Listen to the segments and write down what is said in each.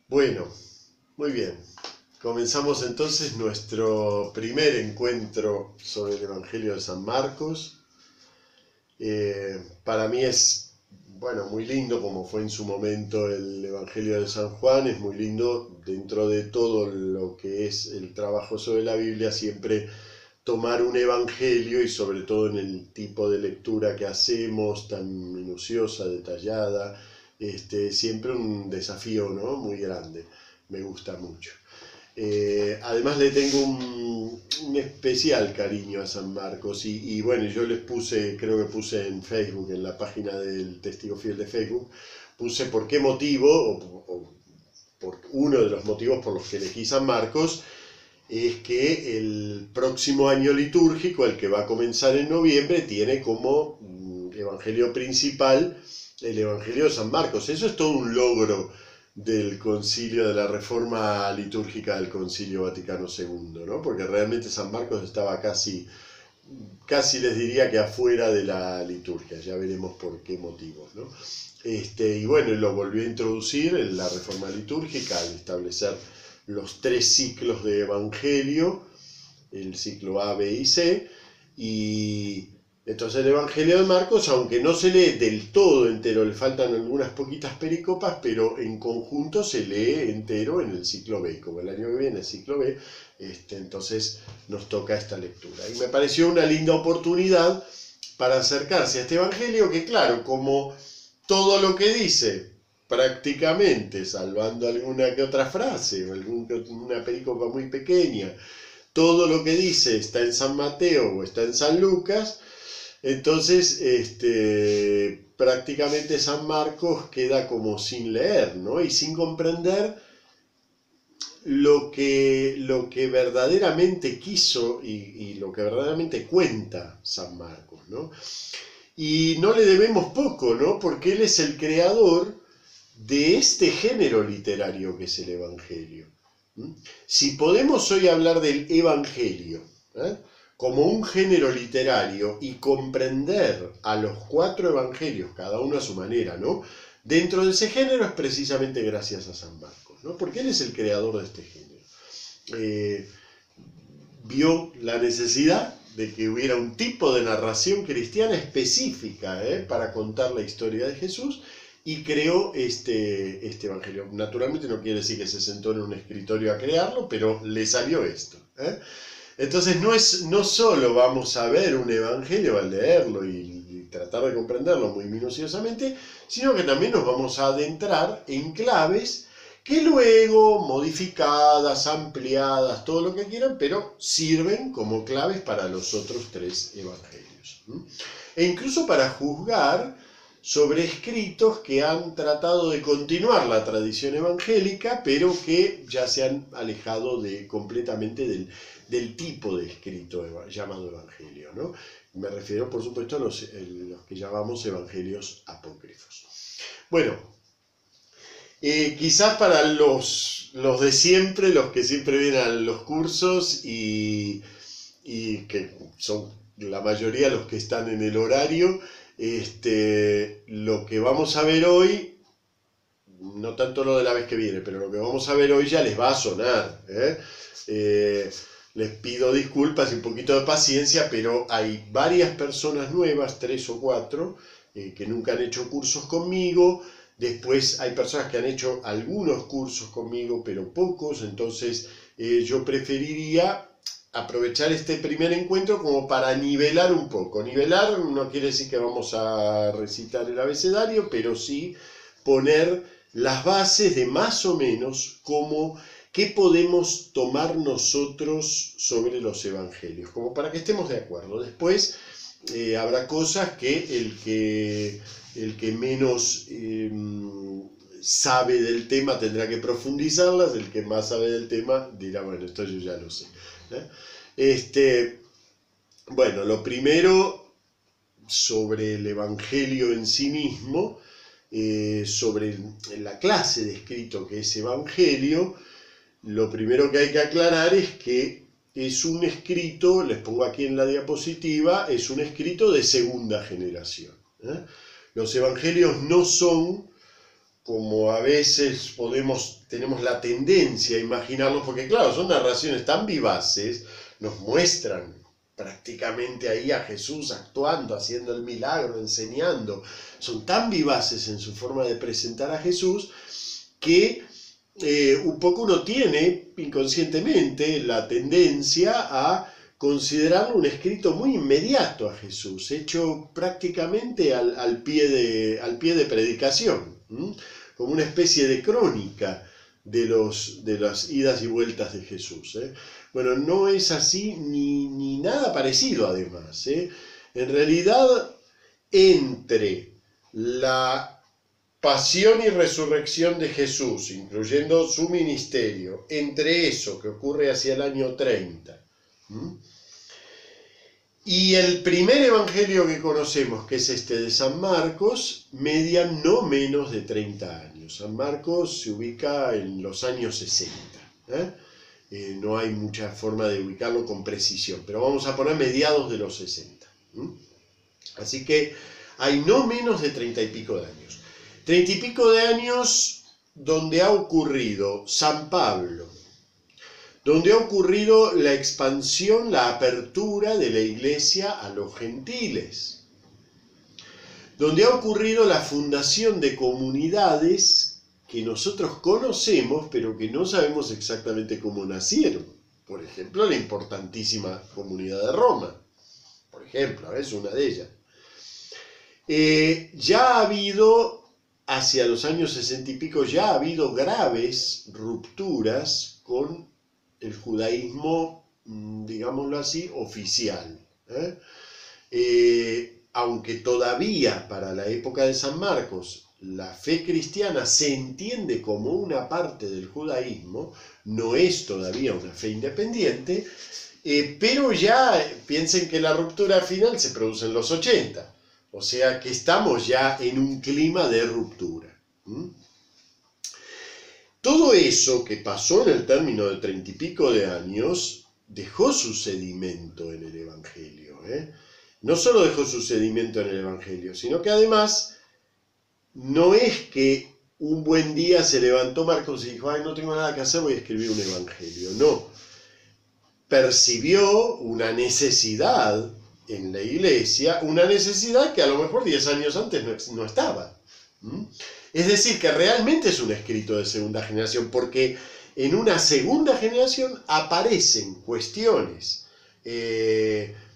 Bueno, muy bien. Comenzamos entonces nuestro primer encuentro sobre el Evangelio de San Marcos. Para mí es, bueno, muy lindo como fue en su momento el Evangelio de San Juan, es muy lindo dentro de todo lo que es el trabajo sobre la Biblia, siempre tomar un evangelio y sobre todo en el tipo de lectura que hacemos, tan minuciosa, detallada, siempre un desafío, ¿no? Muy grande, me gusta mucho. Además le tengo un especial cariño a San Marcos y bueno, yo les puse, creo que puse en Facebook, en la página del Testigo Fiel de Facebook, puse por qué motivo, o por uno de los motivos por los que elegí San Marcos, es que el próximo año litúrgico, el que va a comenzar en noviembre, tiene como evangelio principal el Evangelio de San Marcos. Eso es todo un logro del concilio, de la reforma litúrgica del Concilio Vaticano II, ¿no? Porque realmente San Marcos estaba casi les diría que afuera de la liturgia, ya veremos por qué motivos, ¿no? Y bueno, lo volvió a introducir en la reforma litúrgica al establecer los 3 ciclos de Evangelio, el ciclo A, B y C, y entonces el Evangelio de Marcos, aunque no se lee del todo entero, le faltan algunas poquitas pericopas, pero en conjunto se lee entero en el ciclo B, como el año que viene el ciclo B, entonces nos toca esta lectura. Y me pareció una linda oportunidad para acercarse a este Evangelio que, claro, como todo lo que dice, prácticamente, salvando alguna que otra frase o alguna pericopa muy pequeña, todo lo que dice está en San Mateo o está en San Lucas, entonces prácticamente San Marcos queda como sin leer, ¿no? Y sin comprender lo que verdaderamente quiso y lo que verdaderamente cuenta San Marcos, ¿no? Y no le debemos poco, ¿no? Porque él es el creador de este género literario que es el Evangelio. Si podemos hoy hablar del Evangelio como un género literario y comprender a los 4 evangelios, cada uno a su manera, ¿no? Dentro de ese género es precisamente gracias a San Marcos, ¿no? Porque él es el creador de este género. Vio la necesidad de que hubiera un tipo de narración cristiana específica para contar la historia de Jesús, y creó este evangelio. Naturalmente no quiere decir que se sentó en un escritorio a crearlo, pero le salió esto. Entonces no solo vamos a ver un evangelio al leerlo y tratar de comprenderlo muy minuciosamente, sino que también nos vamos a adentrar en claves que luego, modificadas, ampliadas, todo lo que quieran, pero sirven como claves para los otros 3 evangelios. E incluso para juzgar sobre escritos que han tratado de continuar la tradición evangélica, pero que ya se han alejado completamente del tipo de escrito llamado evangelio, ¿no? Me refiero, por supuesto, a los que llamamos evangelios apócrifos. Bueno, quizás para los de siempre, los que siempre vienen a los cursos y que son la mayoría los que están en el horario, lo que vamos a ver hoy, no tanto lo de la vez que viene, pero lo que vamos a ver hoy ya les va a sonar. Les pido disculpas y un poquito de paciencia, pero hay varias personas nuevas, 3 o 4, que nunca han hecho cursos conmigo. Después hay personas que han hecho algunos cursos conmigo, pero pocos, entonces yo preferiría aprovechar este primer encuentro como para nivelar un poco. Nivelar no quiere decir que vamos a recitar el abecedario, pero sí poner las bases de más o menos qué podemos tomar nosotros sobre los evangelios, como para que estemos de acuerdo. Después habrá cosas que el que menos sabe del tema tendrá que profundizarlas, el que más sabe del tema dirá, bueno, esto yo ya lo sé. Bueno, lo primero sobre el Evangelio en sí mismo, sobre la clase de escrito que es Evangelio, lo primero que hay que aclarar es que es un escrito, les pongo aquí en la diapositiva, es un escrito de segunda generación. Los Evangelios no son como a veces tenemos la tendencia a imaginarlos, porque claro, son narraciones tan vivaces, nos muestran prácticamente ahí a Jesús actuando, haciendo el milagro, enseñando, son tan vivaces en su forma de presentar a Jesús, que un poco uno tiene inconscientemente la tendencia a considerarlo un escrito muy inmediato a Jesús, hecho prácticamente al pie de predicación, como una especie de crónica de las idas y vueltas de Jesús. Bueno, no es así ni nada parecido además. En realidad, entre la pasión y resurrección de Jesús, incluyendo su ministerio, entre eso que ocurre hacia el año 30, y el primer evangelio que conocemos, que es este de San Marcos, median no menos de 30 años. San Marcos se ubica en los años 60. No hay mucha forma de ubicarlo con precisión, pero vamos a poner mediados de los 60. Así que hay no menos de 30 y pico de años. 30 y pico de años donde ha ocurrido San Pablo, donde ha ocurrido la expansión, la apertura de la iglesia a los gentiles, donde ha ocurrido la fundación de comunidades que nosotros conocemos, pero que no sabemos exactamente cómo nacieron. Por ejemplo, la importantísima comunidad de Roma, por ejemplo, es una de ellas. Ya ha habido, hacia los años 60 y pico, ya ha habido graves rupturas con el judaísmo, digámoslo así, oficial. Aunque todavía para la época de San Marcos la fe cristiana se entiende como una parte del judaísmo, no es todavía una fe independiente, pero ya piensen que la ruptura final se produce en los 80, o sea que estamos ya en un clima de ruptura. Todo eso que pasó en el término de 30 y pico de años dejó su sedimento en el Evangelio. No solo dejó su sedimento en el Evangelio, sino que además no es que un buen día se levantó Marcos y dijo, ay, no tengo nada que hacer, voy a escribir un Evangelio. No. Percibió una necesidad en la iglesia, una necesidad que a lo mejor 10 años antes no estaba. Es decir, que realmente es un escrito de segunda generación, porque en una segunda generación aparecen cuestiones,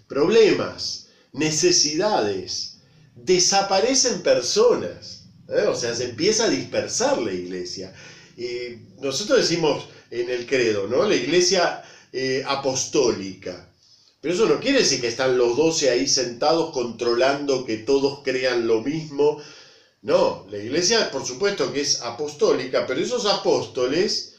problemas, necesidades, desaparecen personas, o sea, se empieza a dispersar la iglesia. Nosotros decimos en el credo, ¿no? La iglesia apostólica. Pero eso no quiere decir que están los 12 ahí sentados controlando que todos crean lo mismo. No, la iglesia por supuesto que es apostólica, pero esos apóstoles,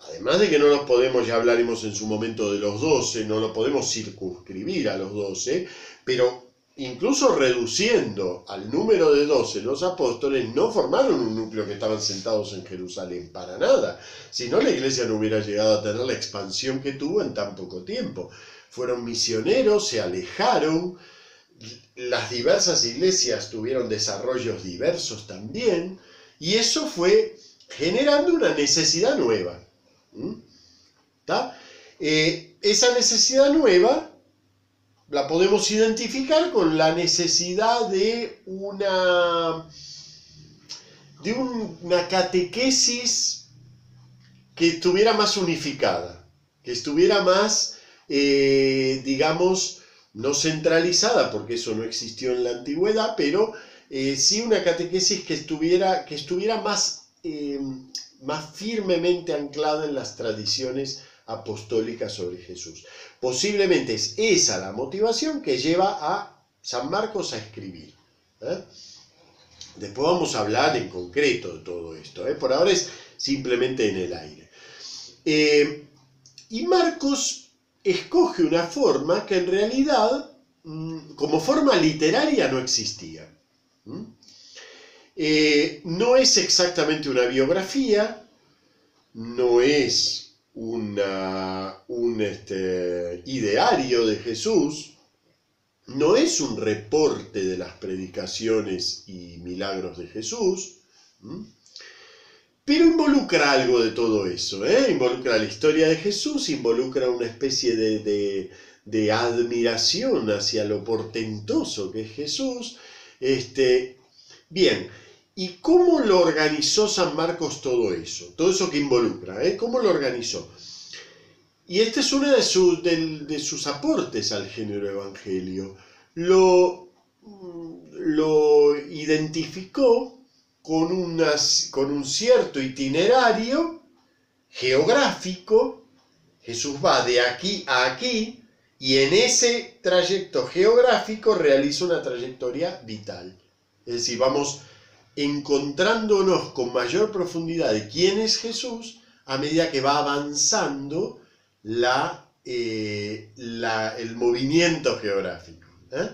además de que no los podemos, ya hablaremos en su momento de los 12, no lo podemos circunscribir a los 12, pero incluso reduciendo al número de 12 los apóstoles, no formaron un núcleo que estaban sentados en Jerusalén, para nada. Si no, la iglesia no hubiera llegado a tener la expansión que tuvo en tan poco tiempo. Fueron misioneros, se alejaron. Las diversas iglesias tuvieron desarrollos diversos también, y eso fue generando una necesidad nueva. Esa necesidad nueva la podemos identificar con la necesidad de una catequesis que estuviera más unificada, que estuviera más, digamos, no centralizada, porque eso no existió en la antigüedad, pero sí una catequesis que estuviera más firmemente anclada en las tradiciones apostólicas sobre Jesús. Posiblemente es esa la motivación que lleva a San Marcos a escribir. Después vamos a hablar en concreto de todo esto. Por ahora es simplemente en el aire. Y Marcos escoge una forma que en realidad, como forma literaria, no existía. No es exactamente una biografía, no es un ideario de Jesús, no es un reporte de las predicaciones y milagros de Jesús, ¿Mm? Pero involucra algo de todo eso, ¿eh? Involucra la historia de Jesús, involucra una especie de admiración hacia lo portentoso que es Jesús. Bien, ¿y cómo lo organizó San Marcos todo eso? Todo eso que involucra, ¿eh? ¿Cómo lo organizó? Y este es uno de sus aportes al género evangelio. Lo identificó con un cierto itinerario geográfico. Jesús va de aquí a aquí y en ese trayecto geográfico realiza una trayectoria vital. Es decir, vamos encontrándonos con mayor profundidad de quién es Jesús a medida que va avanzando el movimiento geográfico, ¿eh?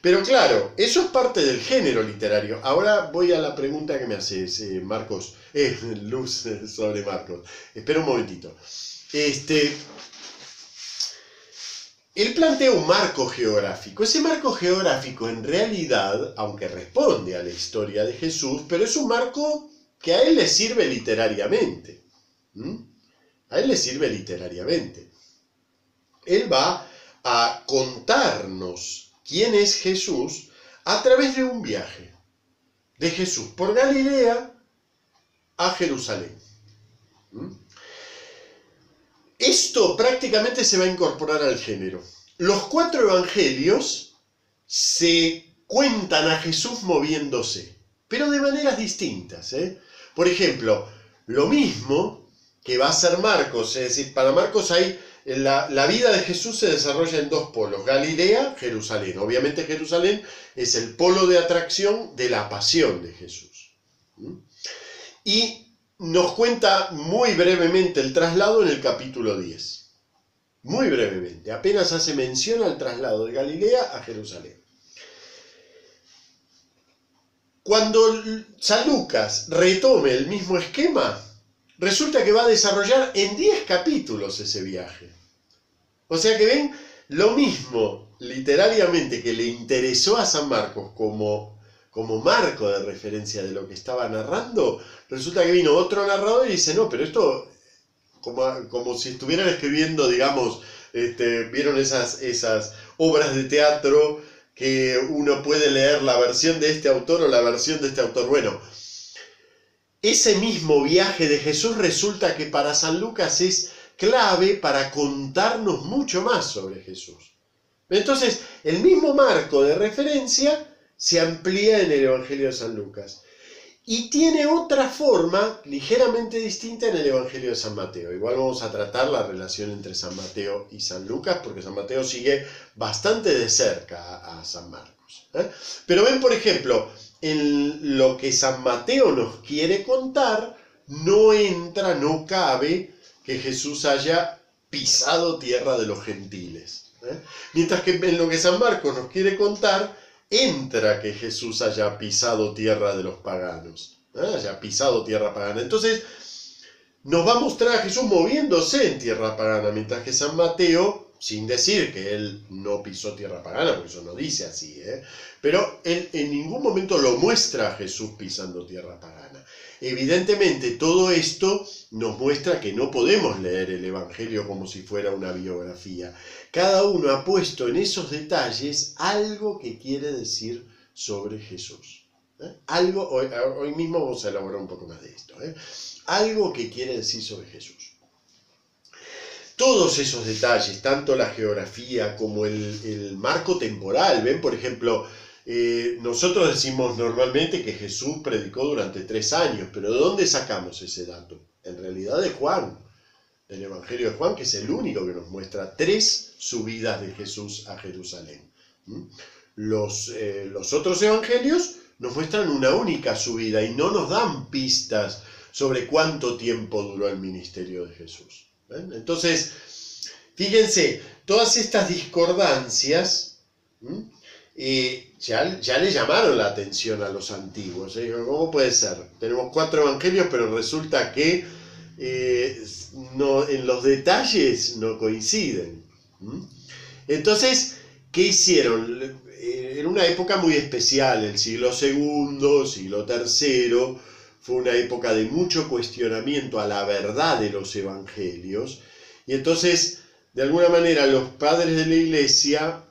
Pero claro, eso es parte del género literario. Ahora voy a la pregunta que me haces, Marcos, Luz, sobre Marcos. Espera un momentito. Él plantea un marco geográfico. Ese marco geográfico en realidad, aunque responde a la historia de Jesús, pero es un marco que a él le sirve literariamente. A él le sirve literariamente. Él va a contarnos quién es Jesús a través de un viaje de Jesús por Galilea a Jerusalén. Esto prácticamente se va a incorporar al género. Los 4 evangelios se cuentan a Jesús moviéndose, pero de maneras distintas, ¿eh? Por ejemplo, lo mismo que va a hacer Marcos, es decir, para Marcos hay la vida de Jesús se desarrolla en 2 polos, Galilea, Jerusalén. Obviamente Jerusalén es el polo de atracción de la pasión de Jesús. Y nos cuenta muy brevemente el traslado en el capítulo 10. Muy brevemente, apenas hace mención al traslado de Galilea a Jerusalén. Cuando San Lucas retome el mismo esquema, resulta que va a desarrollar en 10 capítulos ese viaje. O sea que ven, lo mismo literariamente que le interesó a San Marcos como marco de referencia de lo que estaba narrando, resulta que vino otro narrador y dice, no, pero esto, como si estuvieran escribiendo, digamos, vieron esas obras de teatro que uno puede leer la versión de este autor o la versión de este autor. Bueno, ese mismo viaje de Jesús resulta que para San Lucas es clave para contarnos mucho más sobre Jesús. Entonces, el mismo marco de referencia se amplía en el Evangelio de San Lucas. Y tiene otra forma ligeramente distinta en el Evangelio de San Mateo. Igual vamos a tratar la relación entre San Mateo y San Lucas, porque San Mateo sigue bastante de cerca a San Marcos, ¿eh? Pero ven, por ejemplo, en lo que San Mateo nos quiere contar, no cabe que Jesús haya pisado tierra de los gentiles, ¿eh? Mientras que en lo que San Marcos nos quiere contar, entra que Jesús haya pisado tierra de los paganos, ¿eh? Haya pisado tierra pagana. Entonces, nos va a mostrar a Jesús moviéndose en tierra pagana, mientras que San Mateo, sin decir que él no pisó tierra pagana, porque eso no dice así, ¿eh? Pero él en ningún momento lo muestra a Jesús pisando tierra pagana. Evidentemente, todo esto nos muestra que no podemos leer el Evangelio como si fuera una biografía. Cada uno ha puesto en esos detalles algo que quiere decir sobre Jesús, ¿eh? Hoy mismo vamos a elaborar un poco más de esto, ¿eh? Algo que quiere decir sobre Jesús. Todos esos detalles, tanto la geografía como el marco temporal, ven, por ejemplo, nosotros decimos normalmente que Jesús predicó durante 3 años, pero ¿de dónde sacamos ese dato? En realidad de Juan, del Evangelio de Juan, que es el único que nos muestra 3 subidas de Jesús a Jerusalén. Los otros evangelios nos muestran una única subida y no nos dan pistas sobre cuánto tiempo duró el ministerio de Jesús. ¿Ven? Entonces, fíjense, todas estas discordancias ya le llamaron la atención a los antiguos. ¿Cómo puede ser? Tenemos 4 evangelios, pero resulta que en los detalles no coinciden. Entonces, ¿qué hicieron? En una época muy especial, el siglo II, siglo III, fue una época de mucho cuestionamiento a la verdad de los evangelios, y entonces, de alguna manera, los padres de la Iglesia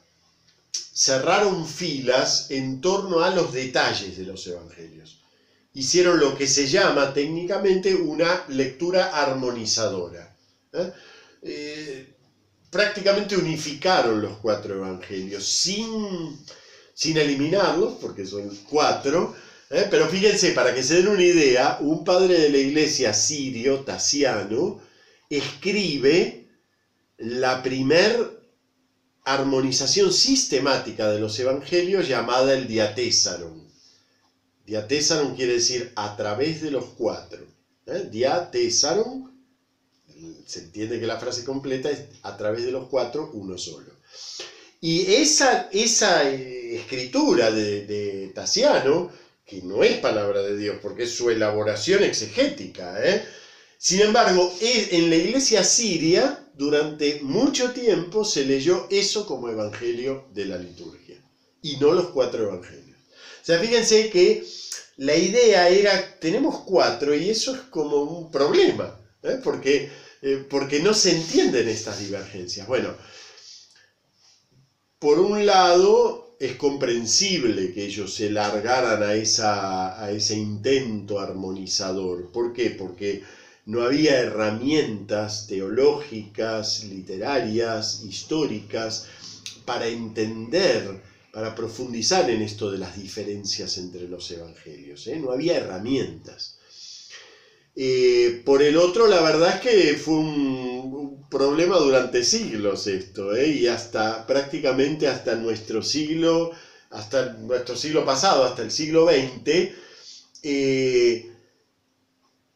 cerraron filas en torno a los detalles de los evangelios. Hicieron lo que se llama técnicamente una lectura armonizadora. Prácticamente unificaron los 4 evangelios, sin eliminarlos, porque son 4, pero fíjense, para que se den una idea, un padre de la iglesia sirio, Tasiano, escribe la primer armonización sistemática de los evangelios llamada el Diatésaron. Diatésaron quiere decir a través de los 4. Diatésaron, se entiende que la frase completa es a través de los 4, uno solo. Y esa escritura de Tasiano, que no es palabra de Dios, porque es su elaboración exegética, sin embargo, en la iglesia siria, durante mucho tiempo se leyó eso como evangelio de la liturgia, y no los 4 evangelios. O sea, fíjense que la idea era, tenemos 4, y eso es como un problema, porque no se entienden estas divergencias. Bueno, por un lado, es comprensible que ellos se largaran a ese intento armonizador. ¿Por qué? Porque no había herramientas teológicas, literarias, históricas, para entender, para profundizar en esto de las diferencias entre los evangelios. No había herramientas. Por el otro, la verdad es que fue un problema durante siglos esto, y prácticamente hasta nuestro siglo pasado, hasta el siglo XX,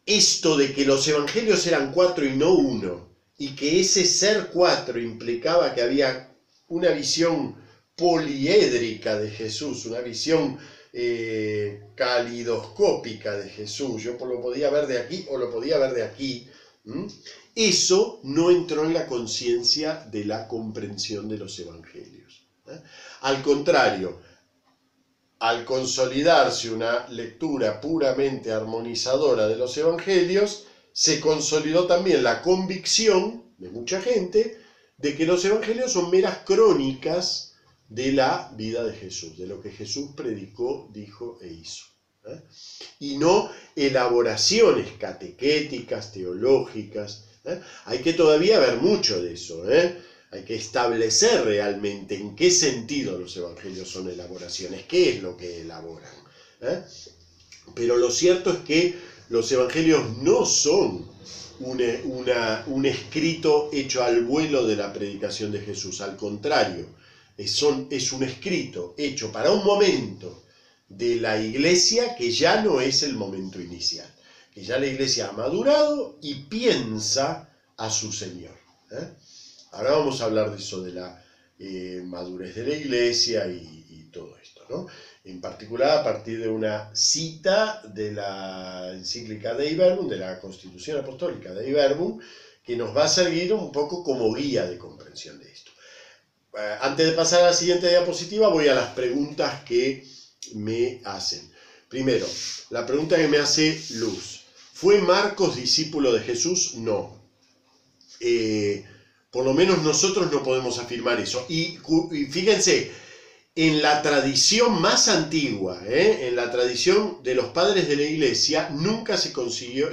esto de que los evangelios eran 4 y no 1, y que ese ser 4 implicaba que había una visión poliédrica de Jesús, una visión calidoscópica de Jesús, yo lo podía ver de aquí o lo podía ver de aquí, eso no entró en la conciencia de la comprensión de los evangelios. Al contrario, al consolidarse una lectura puramente armonizadora de los evangelios, se consolidó también la convicción de mucha gente de que los evangelios son meras crónicas de la vida de Jesús, de lo que Jesús predicó, dijo e hizo. Y no elaboraciones catequéticas, teológicas. Hay que todavía ver mucho de eso. Hay que establecer realmente en qué sentido los evangelios son elaboraciones, qué es lo que elaboran. Pero lo cierto es que los evangelios no son un escrito hecho al vuelo de la predicación de Jesús, al contrario, es un escrito hecho para un momento de la iglesia que ya no es el momento inicial, que ya la iglesia ha madurado y piensa a su Señor. Ahora vamos a hablar de eso, de la madurez de la iglesia y todo esto, ¿no? En particular a partir de una cita de la encíclica Dei Verbum, de la Constitución Apostólica Dei Verbum, que nos va a servir un poco como guía de comprensión de esto. Antes de pasar a la siguiente diapositiva, voy a las preguntas que me hacen. Primero, la pregunta que me hace Luz. ¿Fue Marcos discípulo de Jesús? No. Por lo menos nosotros no podemos afirmar eso. Y fíjense, en la tradición más antigua, en la tradición de los padres de la iglesia, nunca se concibió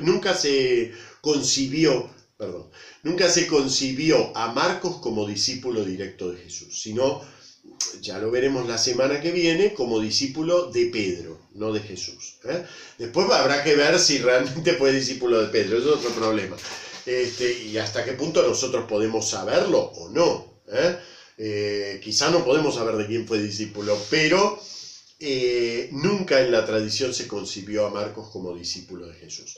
a Marcos como discípulo directo de Jesús, sino, ya lo veremos la semana que viene, como discípulo de Pedro, no de Jesús. Después habrá que ver si realmente fue discípulo de Pedro, eso es otro problema. Y hasta qué punto nosotros podemos saberlo o no. Quizá no podemos saber de quién fue discípulo, pero nunca en la tradición se concibió a Marcos como discípulo de Jesús.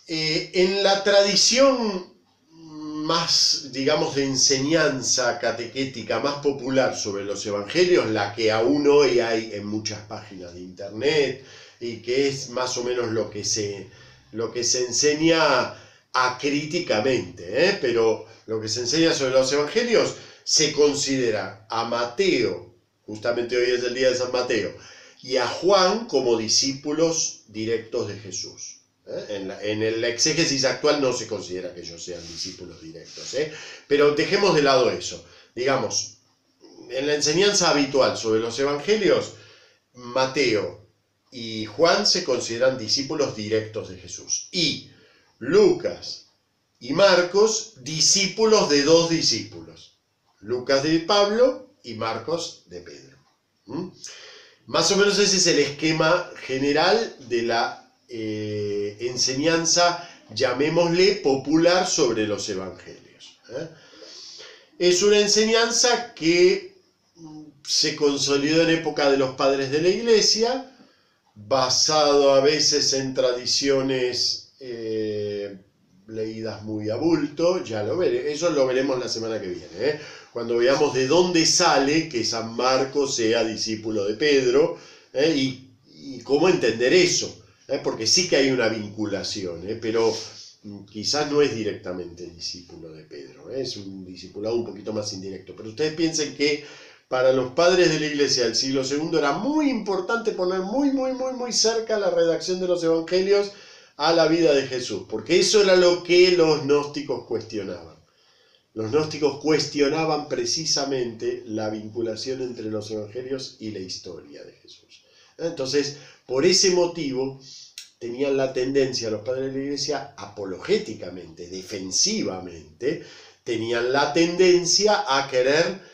En la tradición más, digamos, de enseñanza catequética más popular sobre los evangelios, la que aún hoy hay en muchas páginas de internet y que es más o menos lo que se enseña acríticamente, pero lo que se enseña sobre los evangelios se considera a Mateo, justamente hoy es el día de San Mateo, y a Juan como discípulos directos de Jesús. En el exégesis actual no se considera que ellos sean discípulos directos, pero dejemos de lado eso. Digamos, en la enseñanza habitual sobre los evangelios, Mateo y Juan se consideran discípulos directos de Jesús, y Lucas y Marcos discípulos de dos discípulos, Lucas de Pablo y Marcos de Pedro. Más o menos ese es el esquema general de la enseñanza, llamémosle popular, sobre los evangelios. Es una enseñanza que se consolidó en época de los padres de la Iglesia, basado a veces en tradiciones leídas muy a bulto. Ya lo veré, eso lo veremos la semana que viene, cuando veamos de dónde sale que San Marcos sea discípulo de Pedro, y cómo entender eso. Porque sí que hay una vinculación, pero quizás no es directamente discípulo de Pedro, es un discipulado un poquito más indirecto. Pero ustedes piensen que para los padres de la Iglesia del siglo II era muy importante poner muy cerca la redacción de los evangelios a la vida de Jesús, porque eso era lo que los gnósticos cuestionaban. Los gnósticos cuestionaban precisamente la vinculación entre los evangelios y la historia de Jesús. Entonces, por ese motivo, tenían la tendencia los padres de la Iglesia, apologéticamente, defensivamente, tenían la tendencia a querer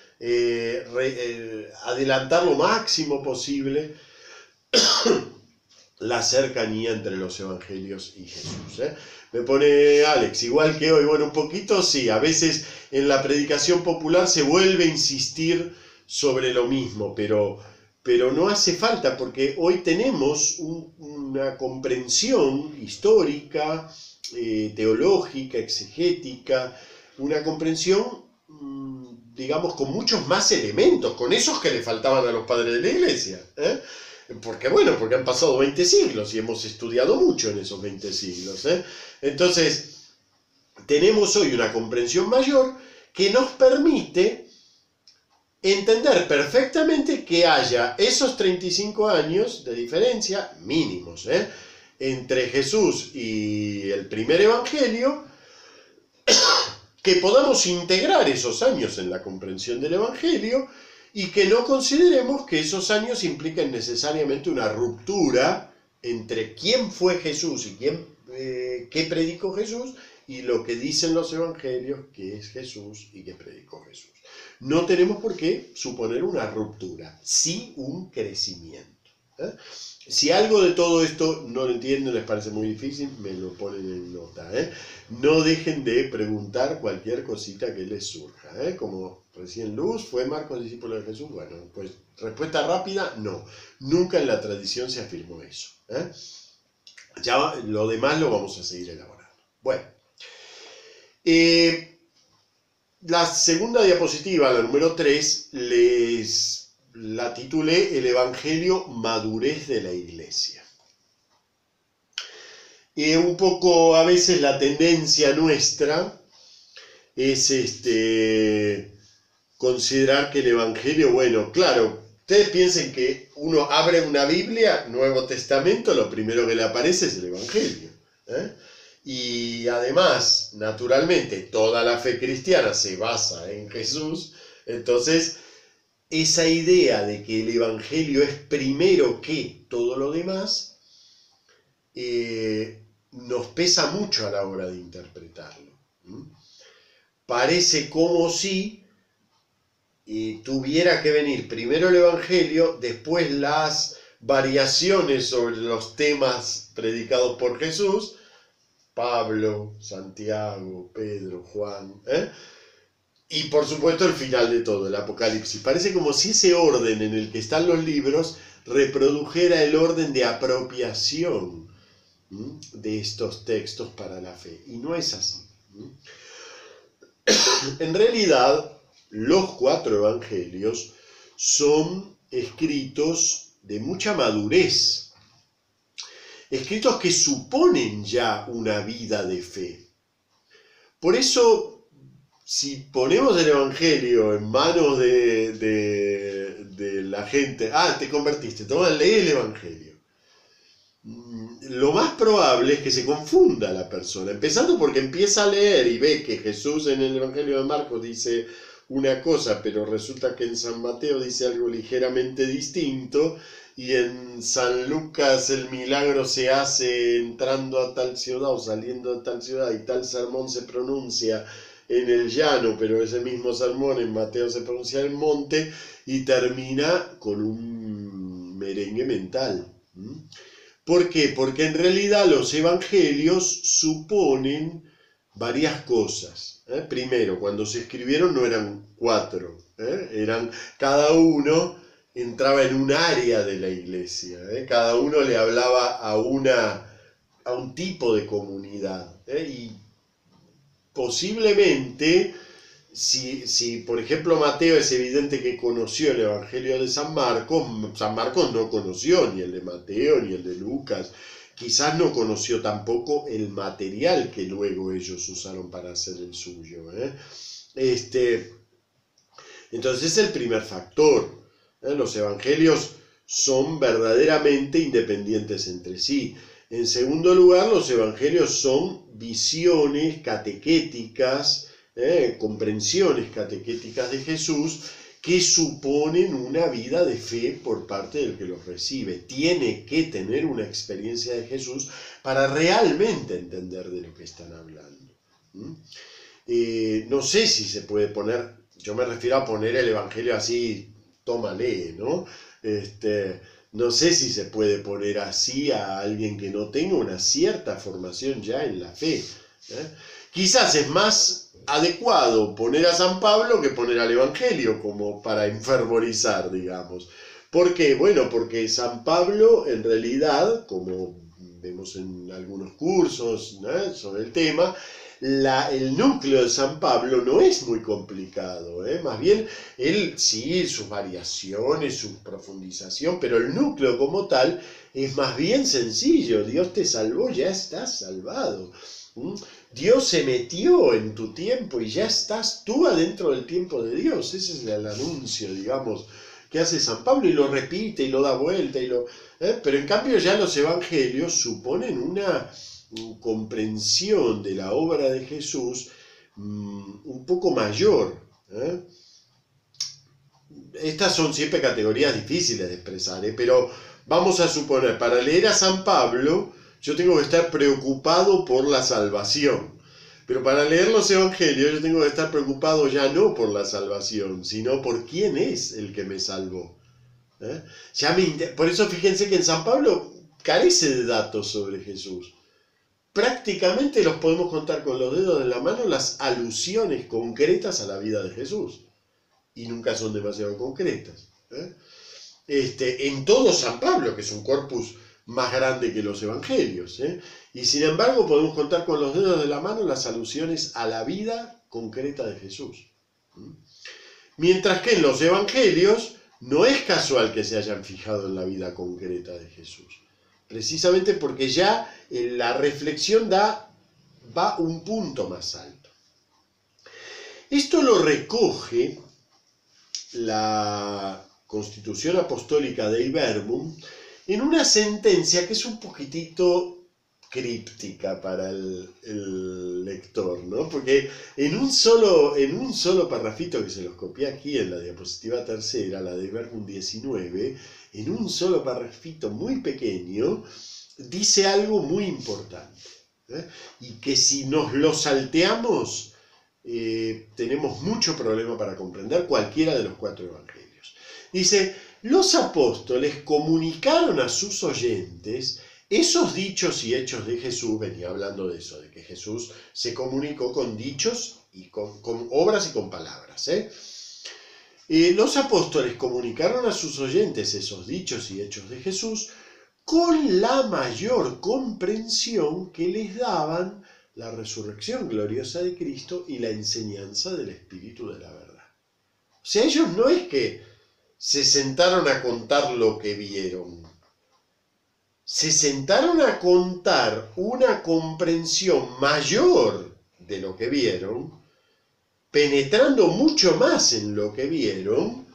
adelantar lo máximo posible la cercanía entre los evangelios y Jesús. Me pone Alex, igual que hoy, bueno, un poquito sí, a veces en la predicación popular se vuelve a insistir sobre lo mismo, pero no hace falta, porque hoy tenemos una comprensión histórica, teológica, exegética, una comprensión, digamos, con muchos más elementos, con esos que le faltaban a los padres de la Iglesia. Porque han pasado 20 siglos y hemos estudiado mucho en esos 20 siglos. Entonces, tenemos hoy una comprensión mayor que nos permite entender perfectamente que haya esos 35 años de diferencia mínimos entre Jesús y el primer evangelio, que podamos integrar esos años en la comprensión del evangelio y que no consideremos que esos años impliquen necesariamente una ruptura entre quién fue Jesús y qué predicó Jesús y lo que dicen los evangelios que es Jesús y que predicó Jesús. No tenemos por qué suponer una ruptura, sí un crecimiento. Si algo de todo esto no lo entienden, les parece muy difícil, me lo ponen en nota. No dejen de preguntar cualquier cosita que les surja. Como recién Luz, ¿fue Marcos discípulo de Jesús? Bueno, pues respuesta rápida, no. Nunca en la tradición se afirmó eso. Ya lo demás lo vamos a seguir elaborando. Bueno. La segunda diapositiva, la número 3, la titulé El Evangelio Madurez de la Iglesia. Un poco a veces la tendencia nuestra es considerar que el Evangelio, bueno, claro, ustedes piensen que uno abre una Biblia, Nuevo Testamento, lo primero que le aparece es el Evangelio. Y además, naturalmente, toda la fe cristiana se basa en Jesús. Entonces, esa idea de que el Evangelio es primero que todo lo demás, nos pesa mucho a la hora de interpretarlo. Parece como si tuviera que venir primero el Evangelio, después las variaciones sobre los temas predicados por Jesús, Pablo, Santiago, Pedro, Juan, y por supuesto el final de todo, el Apocalipsis. Parece como si ese orden en el que están los libros reprodujera el orden de apropiación de estos textos para la fe. Y no es así. En realidad, los 4 evangelios son escritos de mucha madurez, escritos que suponen ya una vida de fe. Por eso, si ponemos el Evangelio en manos de de la gente, te convertiste, toma, lee el Evangelio. Lo más probable es que se confunda la persona, empezando porque empieza a leer y ve que Jesús en el Evangelio de Marcos dice una cosa, pero resulta que en San Mateo dice algo ligeramente distinto, y en San Lucas el milagro se hace entrando a tal ciudad o saliendo de tal ciudad, y tal sermón se pronuncia en el llano, pero ese mismo sermón en Mateo se pronuncia en el monte, y termina con un merengue mental. ¿Por qué? Porque en realidad los evangelios suponen varias cosas. Primero, cuando se escribieron no eran 4, eran cada uno entraba en un área de la iglesia, cada uno le hablaba a un tipo de comunidad, y posiblemente, si por ejemplo Mateo es evidente que conoció el Evangelio de San Marcos no conoció ni el de Mateo ni el de Lucas, quizás no conoció tampoco el material que luego ellos usaron para hacer el suyo. Entonces es el primer factor. Los evangelios son verdaderamente independientes entre sí. En segundo lugar, los evangelios son visiones catequéticas, comprensiones catequéticas de Jesús, que suponen una vida de fe por parte del que los recibe. Tiene que tener una experiencia de Jesús para realmente entender de lo que están hablando. No sé si se puede poner, yo me refiero a poner el evangelio así, tómale, ¿no? No sé si se puede poner así a alguien que no tenga una cierta formación ya en la fe. Quizás es más adecuado poner a San Pablo que poner al Evangelio, como para enfervorizar, digamos. ¿Por qué? Bueno, porque San Pablo, en realidad, como vemos en algunos cursos, ¿no?, sobre el tema, el núcleo de San Pablo no es muy complicado, más bien él sí, sus variaciones, su profundización, pero el núcleo como tal es más bien sencillo. Dios te salvó, ya estás salvado. Dios se metió en tu tiempo y ya estás tú adentro del tiempo de Dios. Ese es el anuncio, digamos, que hace San Pablo, y lo repite y lo da vuelta, pero en cambio ya los evangelios suponen una comprensión de la obra de Jesús un poco mayor. Estas son siempre categorías difíciles de expresar, pero vamos a suponer, para leer a San Pablo, yo tengo que estar preocupado por la salvación. Pero para leer los evangelios yo tengo que estar preocupado ya no por la salvación, sino por quién es el que me salvó. Por eso fíjense que en San Pablo carece de datos sobre Jesús. Prácticamente los podemos contar con los dedos de la mano las alusiones concretas a la vida de Jesús. Y nunca son demasiado concretas. En todo San Pablo, que es un corpus más grande que los evangelios. Y sin embargo podemos contar con los dedos de la mano las alusiones a la vida concreta de Jesús. Mientras que en los evangelios no es casual que se hayan fijado en la vida concreta de Jesús. Precisamente porque ya la reflexión va un punto más alto. Esto lo recoge la Constitución Apostólica Dei Verbum en una sentencia que es un poquitito críptica para el lector, ¿no? Porque en un solo parrafito, que se los copié aquí en la diapositiva tercera, la Dei Verbum 19, en un solo parrafito muy pequeño, dice algo muy importante, y que si nos lo salteamos, tenemos mucho problema para comprender cualquiera de los 4 evangelios. Dice: los apóstoles comunicaron a sus oyentes esos dichos y hechos de Jesús. Venía hablando de eso, de que Jesús se comunicó con dichos y con obras y con palabras. Los apóstoles comunicaron a sus oyentes esos dichos y hechos de Jesús con la mayor comprensión que les daban la resurrección gloriosa de Cristo y la enseñanza del Espíritu de la verdad. O sea, ellos no es que se sentaron a contar lo que vieron. Se sentaron a contar una comprensión mayor de lo que vieron, penetrando mucho más en lo que vieron,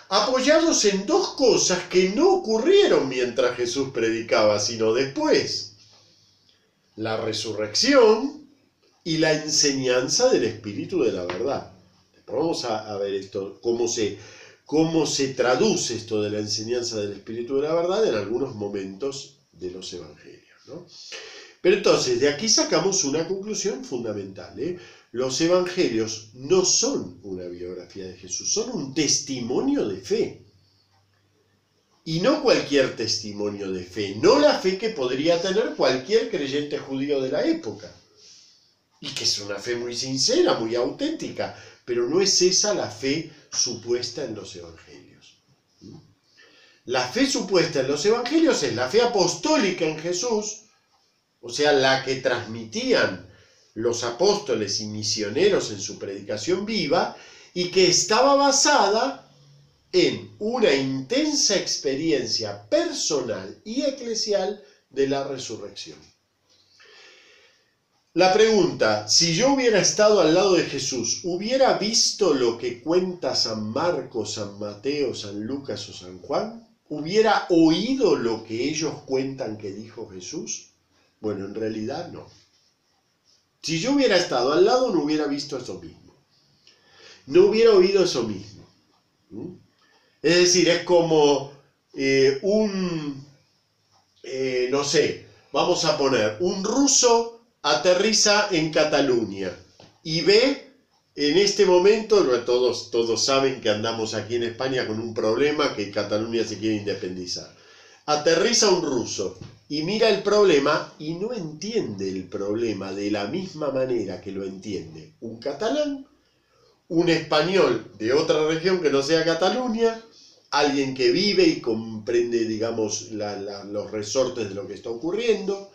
apoyados en dos cosas que no ocurrieron mientras Jesús predicaba, sino después: la resurrección y la enseñanza del Espíritu de la verdad. Después vamos a ver esto, cómo se traduce esto de la enseñanza del Espíritu de la verdad en algunos momentos de los evangelios, ¿no? Pero entonces, de aquí sacamos una conclusión fundamental, ¿eh? Los evangelios no son una biografía de Jesús, son un testimonio de fe. Y no cualquier testimonio de fe, no la fe que podría tener cualquier creyente judío de la época. Y que es una fe muy sincera, muy auténtica, pero no es esa la fe supuesta en los evangelios. La fe supuesta en los evangelios es la fe apostólica en Jesús, o sea, la que transmitían los apóstoles y misioneros en su predicación viva, y que estaba basada en una intensa experiencia personal y eclesial de la resurrección. La pregunta: si yo hubiera estado al lado de Jesús, ¿hubiera visto lo que cuenta San Marcos, San Mateo, San Lucas o San Juan? ¿Hubiera oído lo que ellos cuentan que dijo Jesús? Bueno, en realidad no. Si yo hubiera estado al lado, no hubiera visto eso mismo. No hubiera oído eso mismo. Es decir, es como no sé, vamos a poner, un ruso aterriza en Cataluña y ve en este momento, todos saben que andamos aquí en España con un problema, que Cataluña se quiere independizar. Aterriza un ruso y mira el problema y no entiende el problema de la misma manera que lo entiende un catalán, un español de otra región que no sea Cataluña, alguien que vive y comprende, digamos, los resortes de lo que está ocurriendo,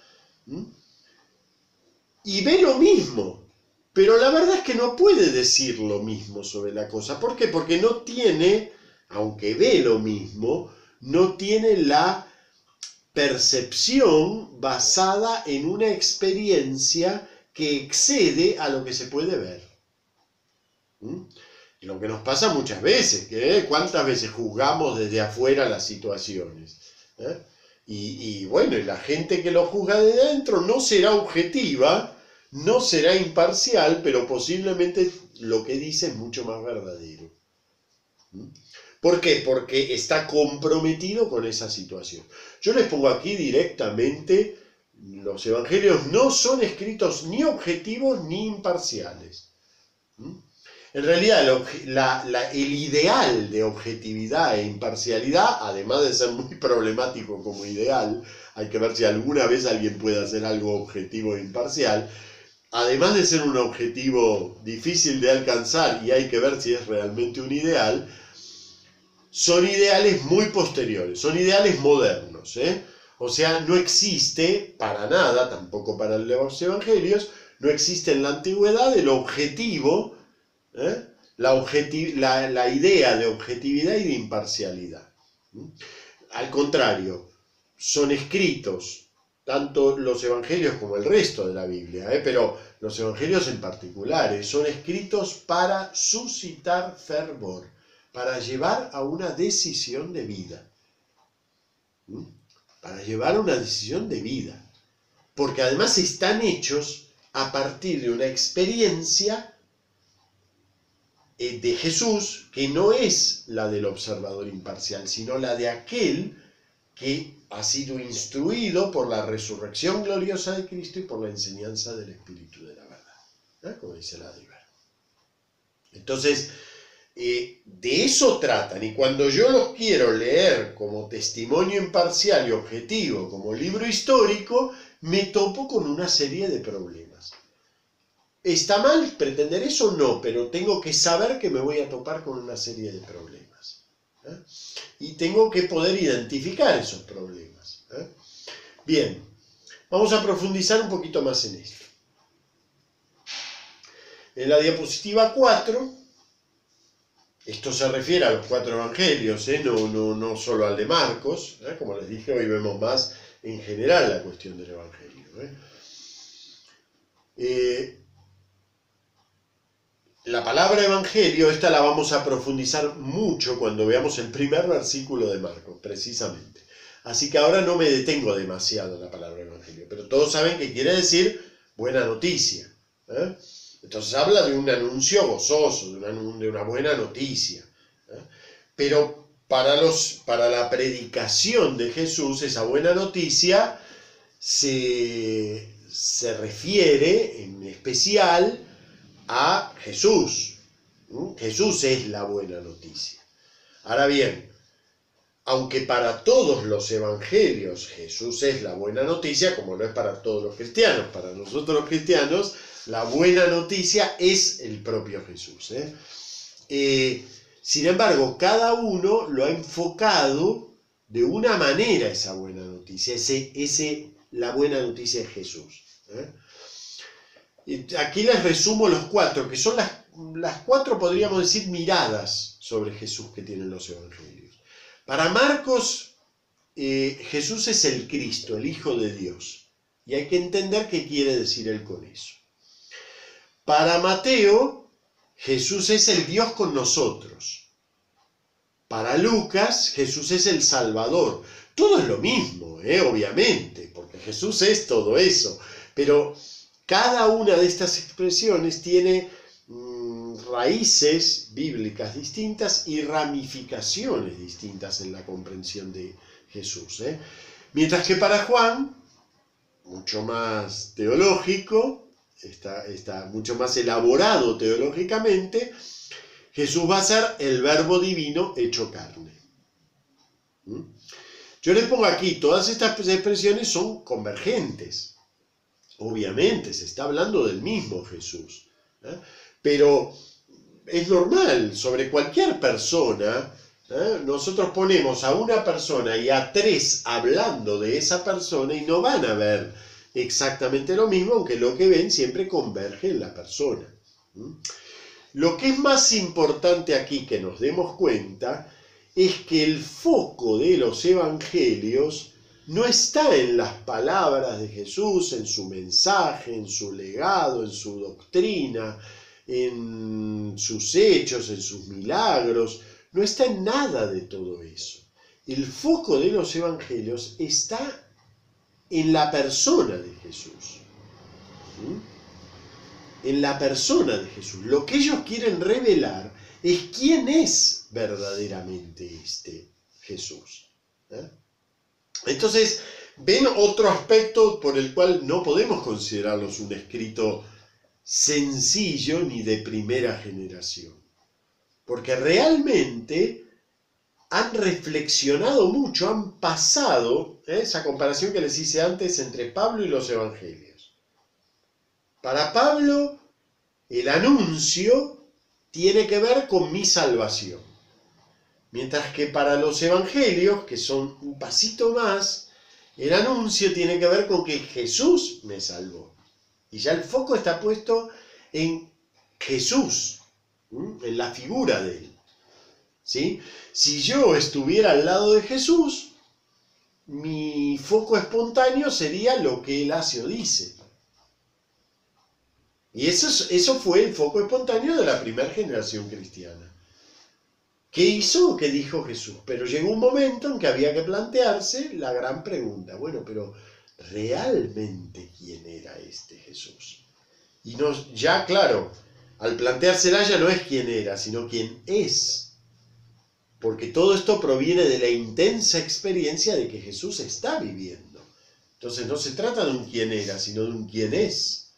y ve lo mismo, pero la verdad es que no puede decir lo mismo sobre la cosa. ¿Por qué? Porque no tiene, aunque ve lo mismo, no tiene la percepción basada en una experiencia que excede a lo que se puede ver. Y lo que nos pasa muchas veces, ¿cuántas veces juzgamos desde afuera las situaciones? Y bueno, y la gente que lo juzga de dentro no será objetiva, no será imparcial, pero posiblemente lo que dice es mucho más verdadero. ¿Por qué? Porque está comprometido con esa situación. Yo les pongo aquí directamente: los evangelios no son escritos ni objetivos ni imparciales. En realidad, el ideal de objetividad e imparcialidad, además de ser muy problemático como ideal, hay que ver si alguna vez alguien puede hacer algo objetivo e imparcial, además de ser un objetivo difícil de alcanzar y hay que ver si es realmente un ideal, son ideales muy posteriores, son ideales modernos, O sea, no existe para nada, tampoco para los evangelios, no existe en la antigüedad el objetivo, la idea de objetividad y de imparcialidad. Al contrario, son escritos, tanto los evangelios como el resto de la Biblia, pero los evangelios en particular, son escritos para suscitar fervor, para llevar a una decisión de vida. Para llevar a una decisión de vida. Porque además están hechos a partir de una experiencia de Jesús que no es la del observador imparcial, sino la de aquel que ha sido instruido por la resurrección gloriosa de Cristo y por la enseñanza del Espíritu de la verdad, como dice la Diver. Entonces, de eso tratan, y cuando yo los quiero leer como testimonio imparcial y objetivo, como libro histórico, me topo con una serie de problemas. ¿Está mal pretender eso? No, pero tengo que saber que me voy a topar con una serie de problemas. Y tengo que poder identificar esos problemas. Bien, vamos a profundizar un poquito más en esto. En la diapositiva 4, esto se refiere a los 4 evangelios, no solo al de Marcos, como les dije, hoy vemos más en general la cuestión del evangelio. la palabra evangelio, esta la vamos a profundizar mucho cuando veamos el primer versículo de Marcos, precisamente. Así que ahora no me detengo demasiado en la palabra evangelio, pero todos saben que quiere decir buena noticia. Entonces habla de un anuncio gozoso, de una buena noticia. Pero para la predicación de Jesús, esa buena noticia se refiere en especial a Jesús. Jesús es la buena noticia. Ahora bien, aunque para todos los evangelios Jesús es la buena noticia, como lo es para todos los cristianos, para nosotros los cristianos, la buena noticia es el propio Jesús. Sin embargo, cada uno lo ha enfocado de una manera esa buena noticia, la buena noticia es Jesús. Y aquí les resumo los cuatro, que son las cuatro, podríamos decir, miradas sobre Jesús que tienen los evangelios. Para Marcos, Jesús es el Cristo, el Hijo de Dios. Y hay que entender qué quiere decir él con eso. Para Mateo, Jesús es el Dios con nosotros. Para Lucas, Jesús es el Salvador. Todo es lo mismo, obviamente, porque Jesús es todo eso. Pero cada una de estas expresiones tiene raíces bíblicas distintas y ramificaciones distintas en la comprensión de Jesús. Mientras que para Juan, mucho más teológico, está mucho más elaborado teológicamente, Jesús va a ser el Verbo divino hecho carne. Yo les pongo aquí, todas estas expresiones son convergentes. Obviamente, se está hablando del mismo Jesús. Pero es normal, sobre cualquier persona, nosotros ponemos a una persona y a tres hablando de esa persona y no van a ver exactamente lo mismo, aunque lo que ven siempre converge en la persona. Lo que es más importante aquí que nos demos cuenta es que el foco de los evangelios no está en las palabras de Jesús, en su mensaje, en su legado, en su doctrina, en sus hechos, en sus milagros. No está en nada de todo eso. El foco de los evangelios está en la persona de Jesús. En la persona de Jesús. Lo que ellos quieren revelar es quién es verdaderamente este Jesús. Entonces, ven otro aspecto por el cual no podemos considerarlos un escrito sencillo ni de primera generación. Porque realmente han reflexionado mucho, han pasado, esa comparación que les hice antes entre Pablo y los evangelios. Para Pablo, el anuncio tiene que ver con mi salvación. Mientras que para los evangelios, que son un pasito más, el anuncio tiene que ver con que Jesús me salvó. Y ya el foco está puesto en Jesús, en la figura de él. ¿Sí? Si yo estuviera al lado de Jesús, mi foco espontáneo sería lo que él hace o dice. Y eso fue el foco espontáneo de la primera generación cristiana. ¿Qué hizo o qué dijo Jesús? Pero llegó un momento en que había que plantearse la gran pregunta. Bueno, pero ¿realmente quién era este Jesús? Y ya, claro, al planteársela ya no es quién era, sino quién es. Porque todo esto proviene de la intensa experiencia de que Jesús está viviendo. Entonces no se trata de un quién era, sino de un quién es.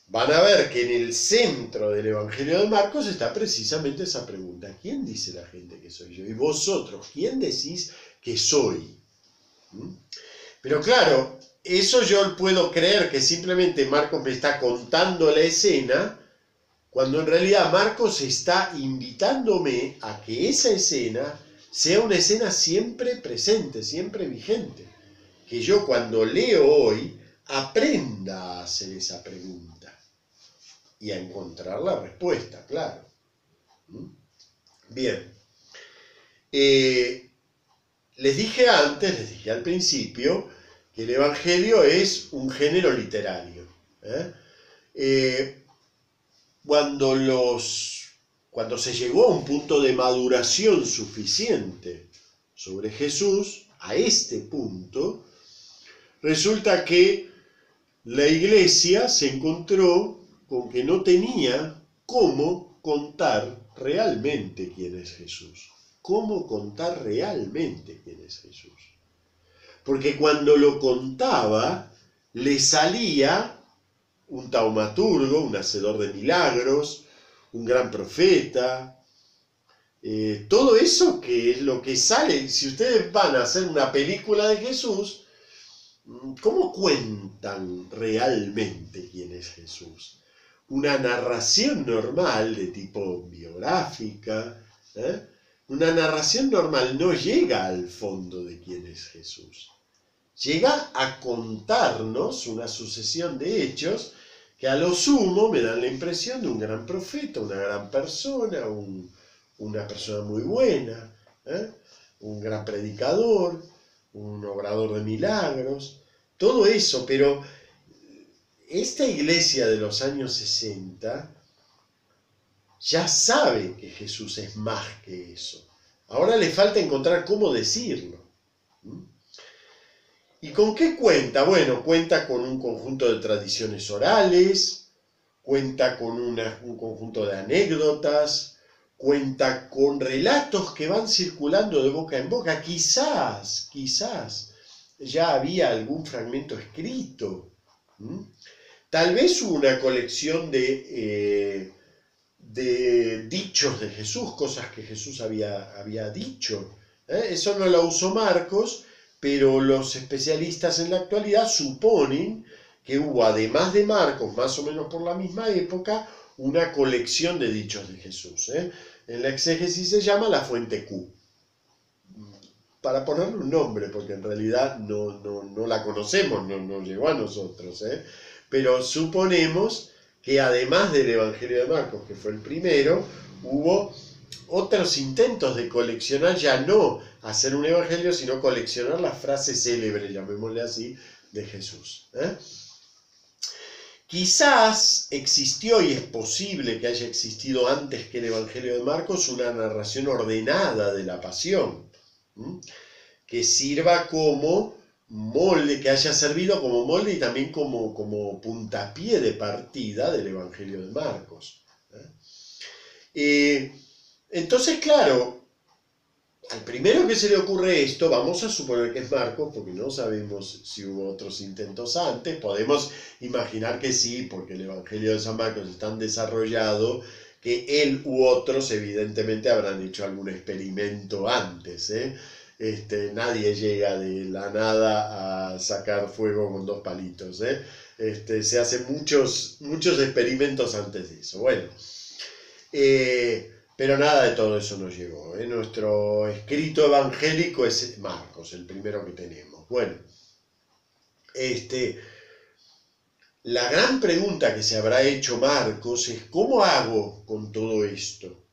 Van a ver que en el centro del Evangelio de Marcos está precisamente esa pregunta. ¿Quién dice la gente que soy yo? Y vosotros, ¿quién decís que soy? Pero claro, eso yo puedo creer que simplemente Marcos me está contando la escena, cuando en realidad Marcos está invitándome a que esa escena sea una escena siempre presente, siempre vigente. Que yo cuando leo hoy aprenda a hacer esa pregunta y a encontrar la respuesta, claro. Bien. Les dije al principio, que el Evangelio es un género literario. cuando se llegó a un punto de maduración suficiente sobre Jesús, a este punto, resulta que la iglesia se encontró con que no tenía cómo contar realmente quién es Jesús. ¿Cómo contar realmente quién es Jesús? Porque cuando lo contaba, le salía un taumaturgo, un hacedor de milagros, un gran profeta, todo eso que es lo que sale. Si ustedes van a hacer una película de Jesús, ¿cómo cuentan realmente quién es Jesús? Una narración normal de tipo biográfica, una narración normal no llega al fondo de quién es Jesús. Llega a contarnos una sucesión de hechos que a lo sumo me dan la impresión de un gran profeta, una gran persona, una persona muy buena, un gran predicador, un obrador de milagros, todo eso. Pero esta iglesia de los años 60 ya sabe que Jesús es más que eso. Ahora le falta encontrar cómo decirlo. ¿Y con qué cuenta? Bueno, cuenta con un conjunto de tradiciones orales, cuenta con un conjunto de anécdotas, cuenta con relatos que van circulando de boca en boca. Quizás ya había algún fragmento escrito. Tal vez hubo una colección de dichos de Jesús, cosas que Jesús había dicho. Eso no lo usó Marcos, pero los especialistas en la actualidad suponen que hubo, además de Marcos, más o menos por la misma época, una colección de dichos de Jesús. En la exégesis se llama la fuente Q, para ponerle un nombre, porque en realidad no la conocemos, no llegó a nosotros, pero suponemos que además del Evangelio de Marcos, que fue el primero, hubo otros intentos de coleccionar, ya no hacer un evangelio, sino coleccionar las frases célebres, llamémosle así, de Jesús. Quizás existió, y es posible que haya existido antes que el Evangelio de Marcos, una narración ordenada de la pasión, que sirva como molde, que haya servido como molde y también como puntapié de partida del Evangelio de Marcos. Entonces, claro, al primero que se le ocurre esto, vamos a suponer que es Marcos, porque no sabemos si hubo otros intentos antes. Podemos imaginar que sí, porque el Evangelio de San Marcos es tan desarrollado que él u otros evidentemente habrán hecho algún experimento antes. Nadie llega de la nada a sacar fuego con 2 palitos. Se hacen muchos experimentos antes de eso. Bueno, pero nada de todo eso nos llegó. Nuestro escrito evangélico es Marcos, el primero que tenemos. Bueno, la gran pregunta que se habrá hecho Marcos es: ¿cómo hago con todo esto?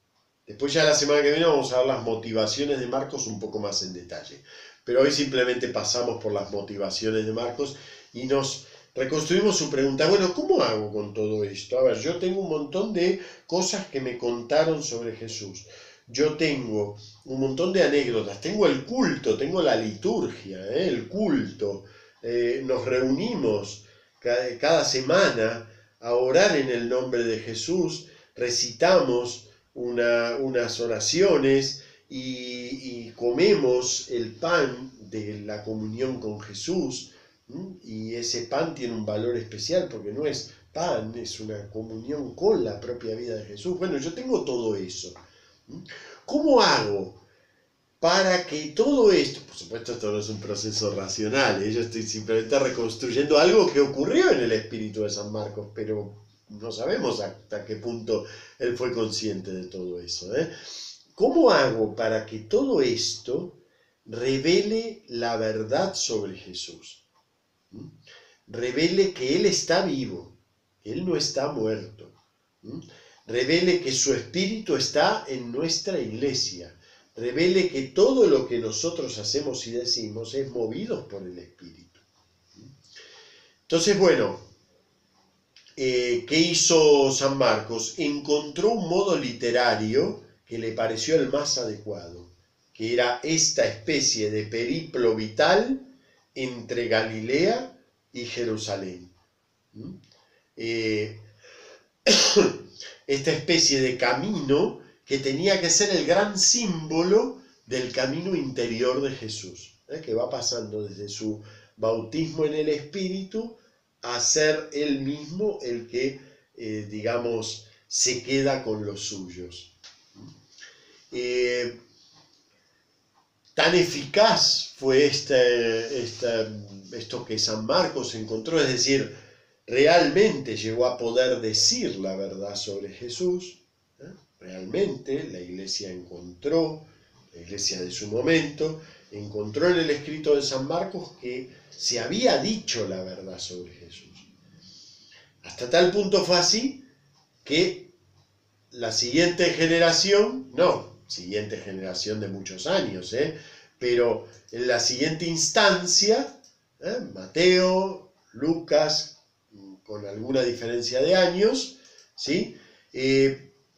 Después ya la semana que viene vamos a ver las motivaciones de Marcos un poco más en detalle. Pero hoy simplemente pasamos por las motivaciones de Marcos y nos reconstruimos su pregunta. Bueno, ¿cómo hago con todo esto? A ver, yo tengo un montón de cosas que me contaron sobre Jesús. Yo tengo un montón de anécdotas. Tengo el culto, tengo la liturgia, el culto. Nos reunimos cada semana a orar en el nombre de Jesús. Recitamos unas oraciones y comemos el pan de la comunión con Jesús. Y ese pan tiene un valor especial porque no es pan, es una comunión con la propia vida de Jesús. Bueno, yo tengo todo eso. ¿Cómo hago para que todo esto, por supuesto esto no es un proceso racional, yo estoy simplemente reconstruyendo algo que ocurrió en el espíritu de San Marcos, pero no sabemos hasta qué punto él fue consciente de todo eso. ¿Cómo hago para que todo esto revele la verdad sobre Jesús? Revele que Él está vivo, que Él no está muerto. Revele que su espíritu está en nuestra iglesia. Revele que todo lo que nosotros hacemos y decimos es movido por el espíritu. Entonces, bueno, ¿qué hizo San Marcos? Encontró un modo literario que le pareció el más adecuado, que era esta especie de periplo vital entre Galilea y Jerusalén. Esta especie de camino que tenía que ser el gran símbolo del camino interior de Jesús, que va pasando desde su bautismo en el Espíritu a ser él mismo el que, digamos, se queda con los suyos. Tan eficaz fue esto que San Marcos encontró, es decir, realmente llegó a poder decir la verdad sobre Jesús. Realmente la iglesia encontró, la iglesia de su momento, encontró en el escrito de San Marcos que se había dicho la verdad sobre Jesús. Hasta tal punto fue así que la siguiente generación de muchos años, pero en la siguiente instancia, Mateo, Lucas, con alguna diferencia de años, ¿sí?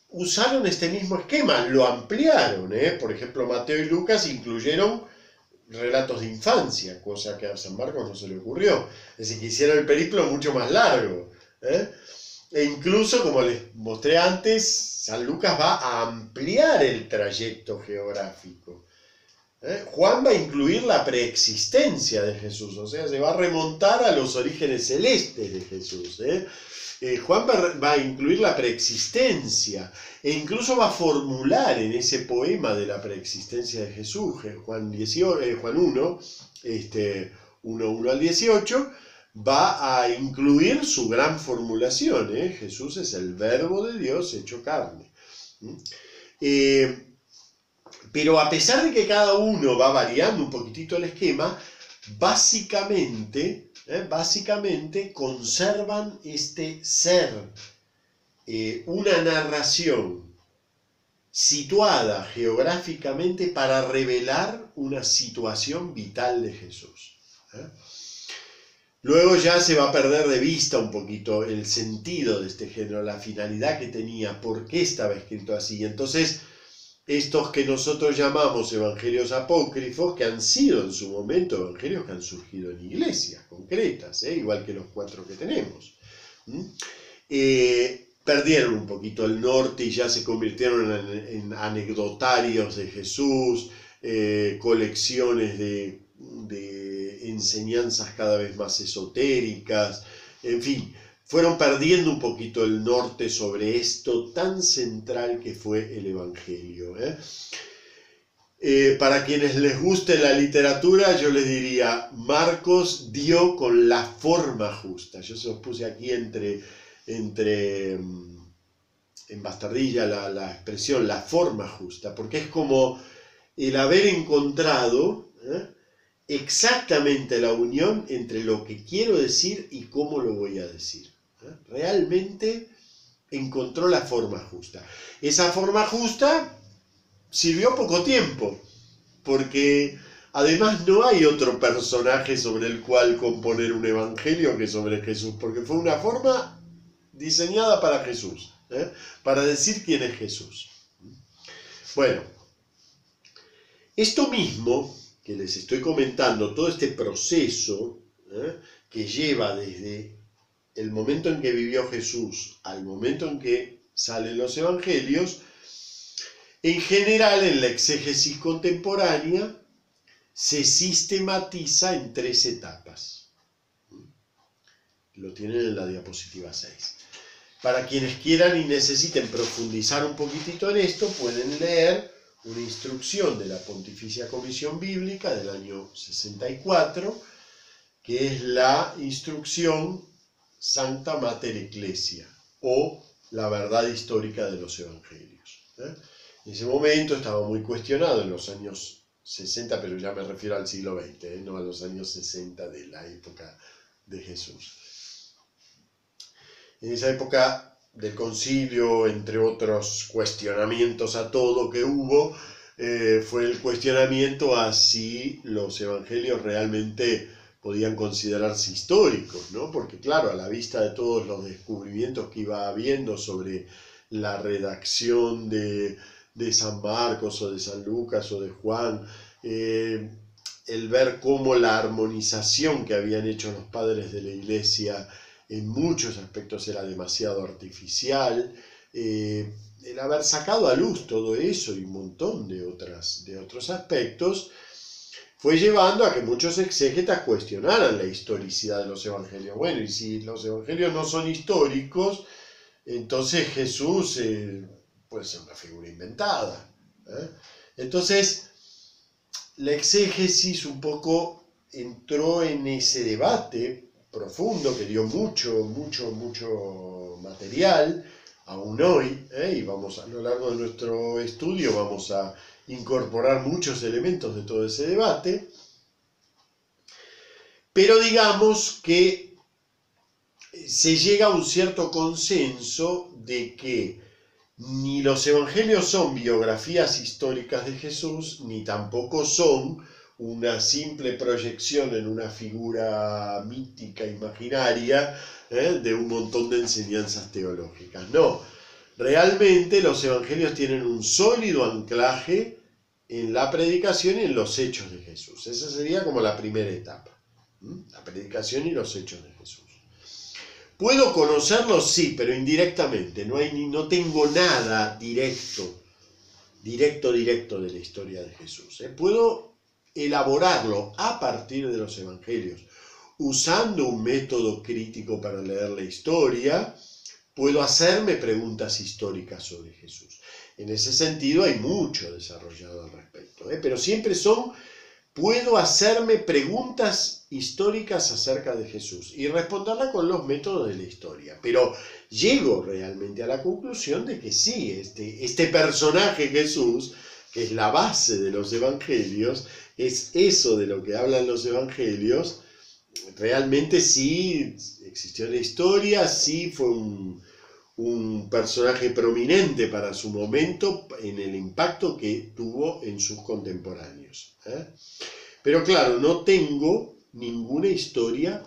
Usaron este mismo esquema, lo ampliaron. Por ejemplo, Mateo y Lucas incluyeron relatos de infancia, cosa que a San Marcos no se le ocurrió. Es decir, que hicieron el periplo mucho más largo. E incluso, como les mostré antes, San Lucas va a ampliar el trayecto geográfico. Juan va a incluir la preexistencia de Jesús, o sea, se va a remontar a los orígenes celestes de Jesús. Juan va a incluir la preexistencia e incluso va a formular en ese poema de la preexistencia de Jesús, Juan 1, 1 al 18, va a incluir su gran formulación. Jesús es el verbo de Dios hecho carne. Pero a pesar de que cada uno va variando un poquitito el esquema, básicamente conservan este ser, una narración situada geográficamente para revelar una situación vital de Jesús. Luego ya se va a perder de vista un poquito el sentido de este género, la finalidad que tenía, por qué estaba escrito así. Entonces, estos que nosotros llamamos evangelios apócrifos, que han sido en su momento evangelios que han surgido en iglesias concretas, igual que los 4 que tenemos, perdieron un poquito el norte y ya se convirtieron en anecdotarios de Jesús, colecciones de enseñanzas cada vez más esotéricas, en fin, fueron perdiendo un poquito el norte sobre esto tan central que fue el Evangelio. Para quienes les guste la literatura, yo les diría, Marcos dio con la forma justa. Yo se los puse aquí en bastardilla la expresión, la forma justa, porque es como el haber encontrado exactamente la unión entre lo que quiero decir y cómo lo voy a decir. Realmente encontró la forma justa. Esa forma justa sirvió poco tiempo, porque además no hay otro personaje sobre el cual componer un evangelio que sobre Jesús, porque fue una forma diseñada para Jesús, para decir quién es Jesús. Bueno, esto mismo que les estoy comentando, todo este proceso que lleva desde el momento en que vivió Jesús al momento en que salen los evangelios, en general en la exégesis contemporánea se sistematiza en 3 etapas. Lo tienen en la diapositiva 6. Para quienes quieran y necesiten profundizar un poquitito en esto, pueden leer una instrucción de la Pontificia Comisión Bíblica del año 64, que es la instrucción Sancta Mater Ecclesia, o la verdad histórica de los evangelios. En ese momento estaba muy cuestionado, en los años 60, pero ya me refiero al siglo XX, no a los años 60 de la época de Jesús. En esa época del concilio, entre otros cuestionamientos a todo que hubo, fue el cuestionamiento a si los evangelios realmente podían considerarse históricos, ¿no? Porque claro, a la vista de todos los descubrimientos que iba habiendo sobre la redacción de San Marcos o de San Lucas o de Juan, el ver cómo la armonización que habían hecho los padres de la Iglesia en muchos aspectos era demasiado artificial, el haber sacado a luz todo eso y un montón de otros aspectos, fue llevando a que muchos exégetas cuestionaran la historicidad de los evangelios. Bueno, y si los evangelios no son históricos, entonces Jesús puede ser una figura inventada. Entonces, la exégesis un poco entró en ese debate profundo que dio mucho material, aún hoy, y vamos a lo largo de nuestro estudio vamos a incorporar muchos elementos de todo ese debate, pero digamos que se llega a un cierto consenso de que ni los evangelios son biografías históricas de Jesús, ni tampoco son una simple proyección en una figura mítica, imaginaria, de un montón de enseñanzas teológicas. No, realmente los evangelios tienen un sólido anclaje en la predicación y en los hechos de Jesús. Esa sería como la primera etapa, la predicación y los hechos de Jesús. ¿Puedo conocerlos? Sí, pero indirectamente. No tengo nada directo de la historia de Jesús. Puedo elaborarlo a partir de los evangelios, usando un método crítico para leer la historia. Puedo hacerme preguntas históricas sobre Jesús. En ese sentido hay mucho desarrollado al respecto, pero siempre puedo hacerme preguntas históricas acerca de Jesús y responderla con los métodos de la historia. Pero llego realmente a la conclusión de que sí, este personaje Jesús, que es la base de los evangelios, es eso de lo que hablan los evangelios, realmente sí existió en la historia, sí fue un personaje prominente para su momento en el impacto que tuvo en sus contemporáneos. Pero claro, no tengo ninguna historia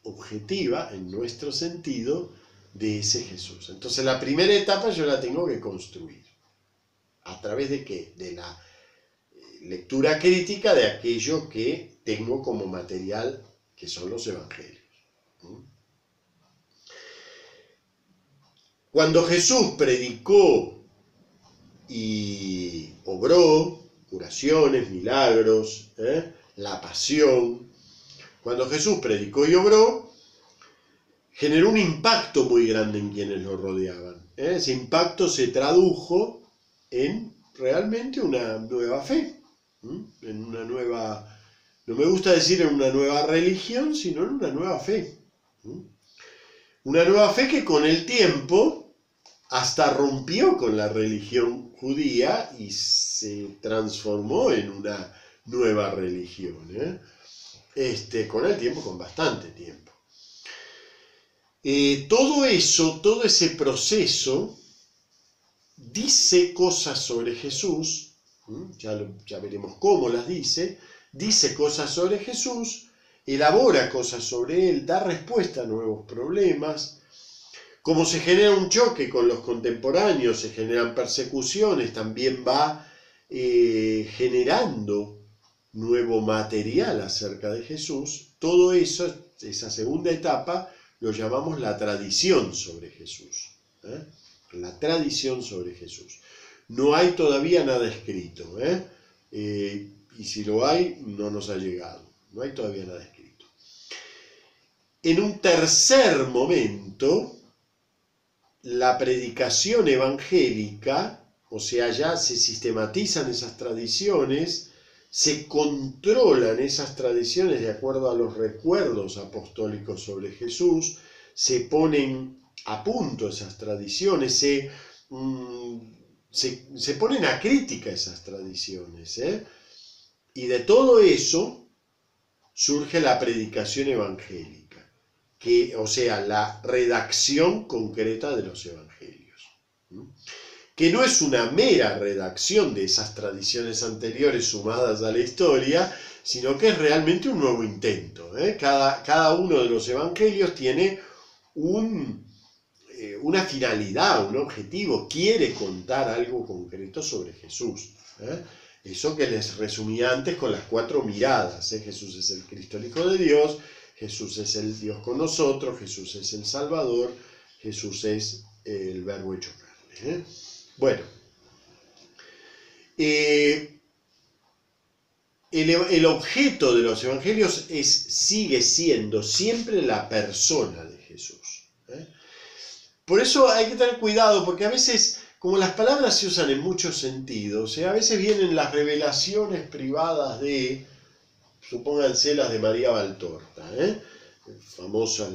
objetiva, en nuestro sentido, de ese Jesús. Entonces la primera etapa yo la tengo que construir. ¿A través de qué? De la lectura crítica de aquello que tengo como material, que son los evangelios. Cuando Jesús predicó y obró curaciones, milagros, la pasión, cuando Jesús predicó y obró, generó un impacto muy grande en quienes lo rodeaban. Ese impacto se tradujo en realmente una nueva fe, en una nueva, no me gusta decir en una nueva religión, sino en una nueva fe. Una nueva fe que con el tiempo hasta rompió con la religión judía y se transformó en una nueva religión. Con el tiempo, con bastante tiempo. Todo ese proceso dice cosas sobre Jesús, ya veremos cómo las dice cosas sobre Jesús, elabora cosas sobre él, da respuesta a nuevos problemas. Como se genera un choque con los contemporáneos, se generan persecuciones, también va generando nuevo material acerca de Jesús. Todo eso, esa segunda etapa, lo llamamos la tradición sobre Jesús. La tradición sobre Jesús. No hay todavía nada escrito, y si lo hay, no nos ha llegado. No hay todavía nada escrito. En un tercer momento, la predicación evangélica, o sea, ya se sistematizan esas tradiciones, se controlan esas tradiciones de acuerdo a los recuerdos apostólicos sobre Jesús, se ponen a punto esas tradiciones, se ponen a crítica esas tradiciones, y de todo eso surge la predicación evangélica. O sea, la redacción concreta de los evangelios, que no es una mera redacción de esas tradiciones anteriores sumadas a la historia, sino que es realmente un nuevo intento. Cada uno de los evangelios tiene una finalidad, un objetivo, quiere contar algo concreto sobre Jesús. Eso que les resumí antes con las 4 miradas. Jesús es el Cristo, el Hijo de Dios, Jesús es el Dios con nosotros, Jesús es el Salvador, Jesús es el Verbo hecho carne. Bueno, el objeto de los evangelios sigue siendo siempre la persona de Jesús. Por eso hay que tener cuidado, porque a veces, como las palabras se usan en muchos sentidos, a veces vienen las revelaciones privadas de, supónganse las de María Valtorta, famosas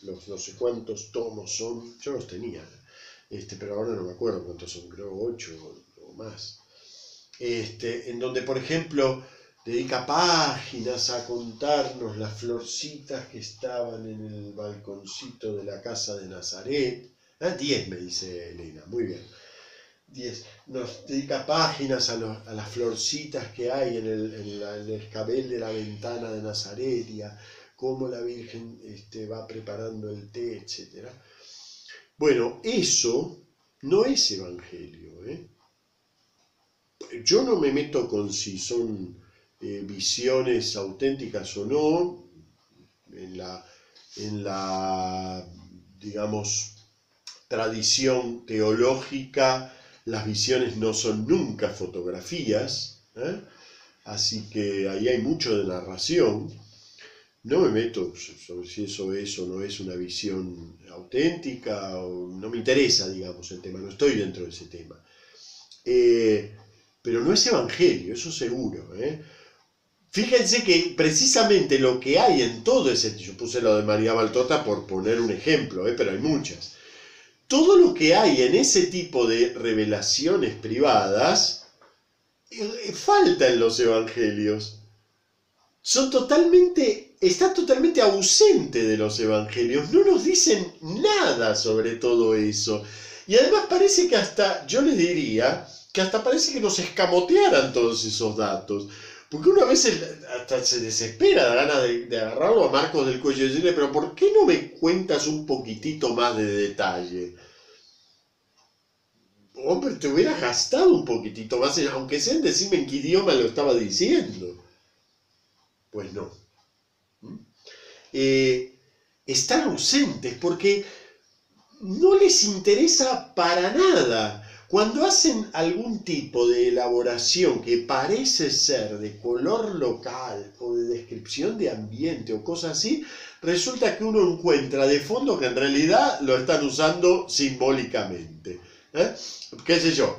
los no sé cuántos tomos son, yo los tenía, pero ahora no me acuerdo cuántos son, creo 8 o más, en donde, por ejemplo, dedica páginas a contarnos las florcitas que estaban en el balconcito de la casa de Nazaret. 10 me dice Elena, muy bien. 10. Nos dedica páginas a las florcitas que hay en el escabel de la ventana de Nazaret y a cómo la Virgen va preparando el té, etc. Bueno, eso no es evangelio. Yo no me meto con si son visiones auténticas o no, en la digamos, tradición teológica, las visiones no son nunca fotografías, así que ahí hay mucho de narración. No me meto sobre si eso es o no es una visión auténtica, o no me interesa, digamos, el tema, no estoy dentro de ese tema. Pero no es evangelio, eso seguro. Fíjense que precisamente lo que hay en todo ese, yo puse lo de María Valtorta por poner un ejemplo, pero hay muchas. Todo lo que hay en ese tipo de revelaciones privadas falta en los evangelios. Está totalmente ausente de los evangelios. No nos dicen nada sobre todo eso. Y además parece que yo les diría, que hasta parece que nos escamotearan todos esos datos. Porque uno a veces hasta se desespera, da ganas de agarrarlo a Marcos del cuello y decirle, pero ¿por qué no me cuentas un poquitito más de detalle? Hombre, te hubieras gastado un poquitito más, aunque sea en decirme en qué idioma lo estaba diciendo. Pues no. Están ausentes porque no les interesa para nada. Cuando hacen algún tipo de elaboración que parece ser de color local o de descripción de ambiente o cosas así, resulta que uno encuentra de fondo que en realidad lo están usando simbólicamente. ¿Qué sé yo?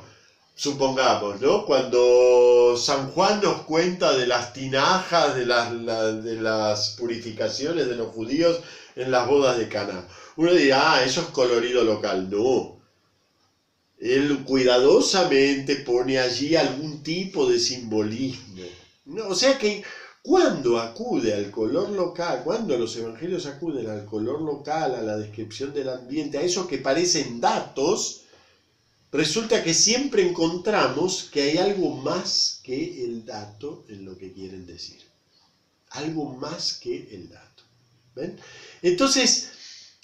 Supongamos, ¿no? Cuando San Juan nos cuenta de las tinajas, de las purificaciones de los judíos en las bodas de Caná, uno dirá, eso es colorido local. No. Él cuidadosamente pone allí algún tipo de simbolismo. No, o sea que cuando acude al color local, cuando los evangelios acuden al color local, a la descripción del ambiente, a eso que parecen datos, resulta que siempre encontramos que hay algo más que el dato en lo que quieren decir. Algo más que el dato. ¿Ven? Entonces,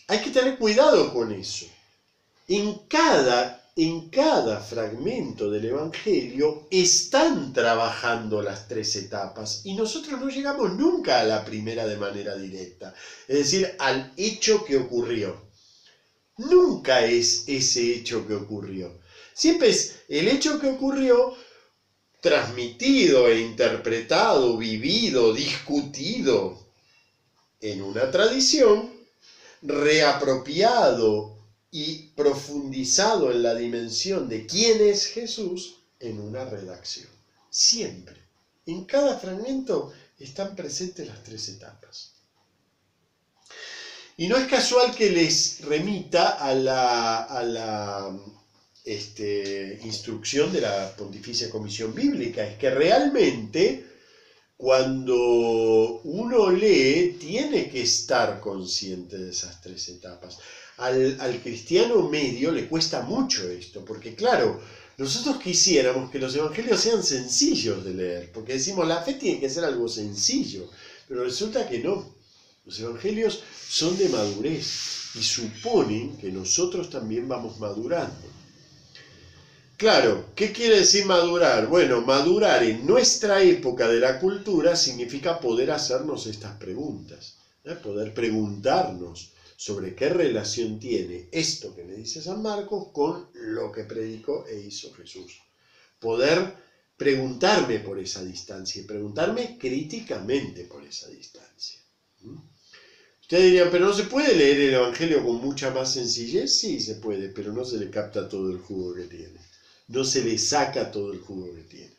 hay que tener cuidado con eso. En cada fragmento del Evangelio están trabajando las 3 etapas y nosotros no llegamos nunca a la primera de manera directa, es decir, al hecho que ocurrió. Nunca es ese hecho que ocurrió. Siempre es el hecho que ocurrió transmitido e interpretado, vivido, discutido en una tradición, reapropiado y profundizado en la dimensión de quién es Jesús en una redacción. Siempre. En cada fragmento están presentes las 3 etapas. Y no es casual que les remita a la instrucción de la Pontificia Comisión Bíblica. Es que realmente cuando uno lee tiene que estar consciente de esas 3 etapas. Al cristiano medio le cuesta mucho esto, porque claro, Nosotros quisiéramos que los evangelios sean sencillos de leer, porque decimos, la fe tiene que ser algo sencillo, pero resulta que no. Los evangelios son de madurez y suponen que nosotros también vamos madurando. Claro, ¿qué quiere decir madurar? Bueno, madurar en nuestra época de la cultura significa poder hacernos estas preguntas, poder preguntarnos sobre qué relación tiene esto que me dice San Marcos con lo que predicó e hizo Jesús. Poder preguntarme por esa distancia y preguntarme críticamente por esa distancia. Ustedes dirían, ¿pero no se puede leer el Evangelio con mucha más sencillez? Sí, se puede, pero no se le capta todo el jugo que tiene. No se le saca todo el jugo que tiene.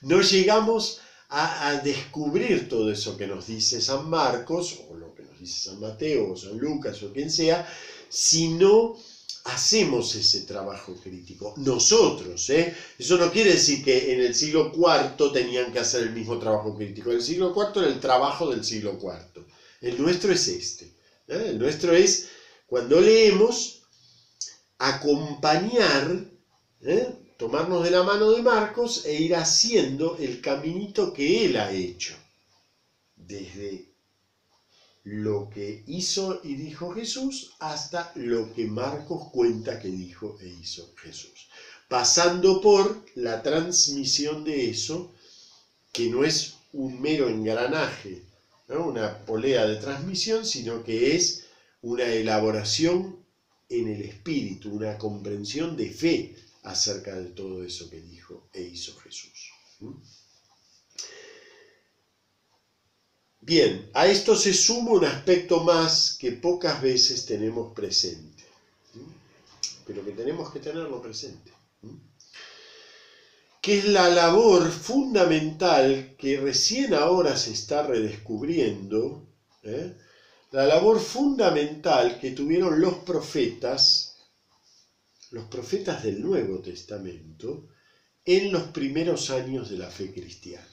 No llegamos a descubrir todo eso que nos dice San Marcos, o lo que nos dice San Mateo, o San Lucas, o quien sea, si no hacemos ese trabajo crítico. Nosotros, Eso no quiere decir que en el siglo IV tenían que hacer el mismo trabajo crítico. El siglo IV era el trabajo del siglo IV. El nuestro es este. El nuestro es, cuando leemos, acompañar, tomarnos de la mano de Marcos e ir haciendo el caminito que él ha hecho. Desde lo que hizo y dijo Jesús hasta lo que Marcos cuenta que dijo e hizo Jesús. Pasando por la transmisión de eso, que no es un mero engranaje, ¿no? Una polea de transmisión, sino que es una elaboración en el espíritu, una comprensión de fe acerca de todo eso que dijo e hizo Jesús. Bien, a esto se suma un aspecto más que pocas veces tenemos presente, pero que tenemos que tenerlo presente, que es la labor fundamental que recién ahora se está redescubriendo, la labor fundamental que tuvieron los profetas del Nuevo Testamento, en los primeros años de la fe cristiana.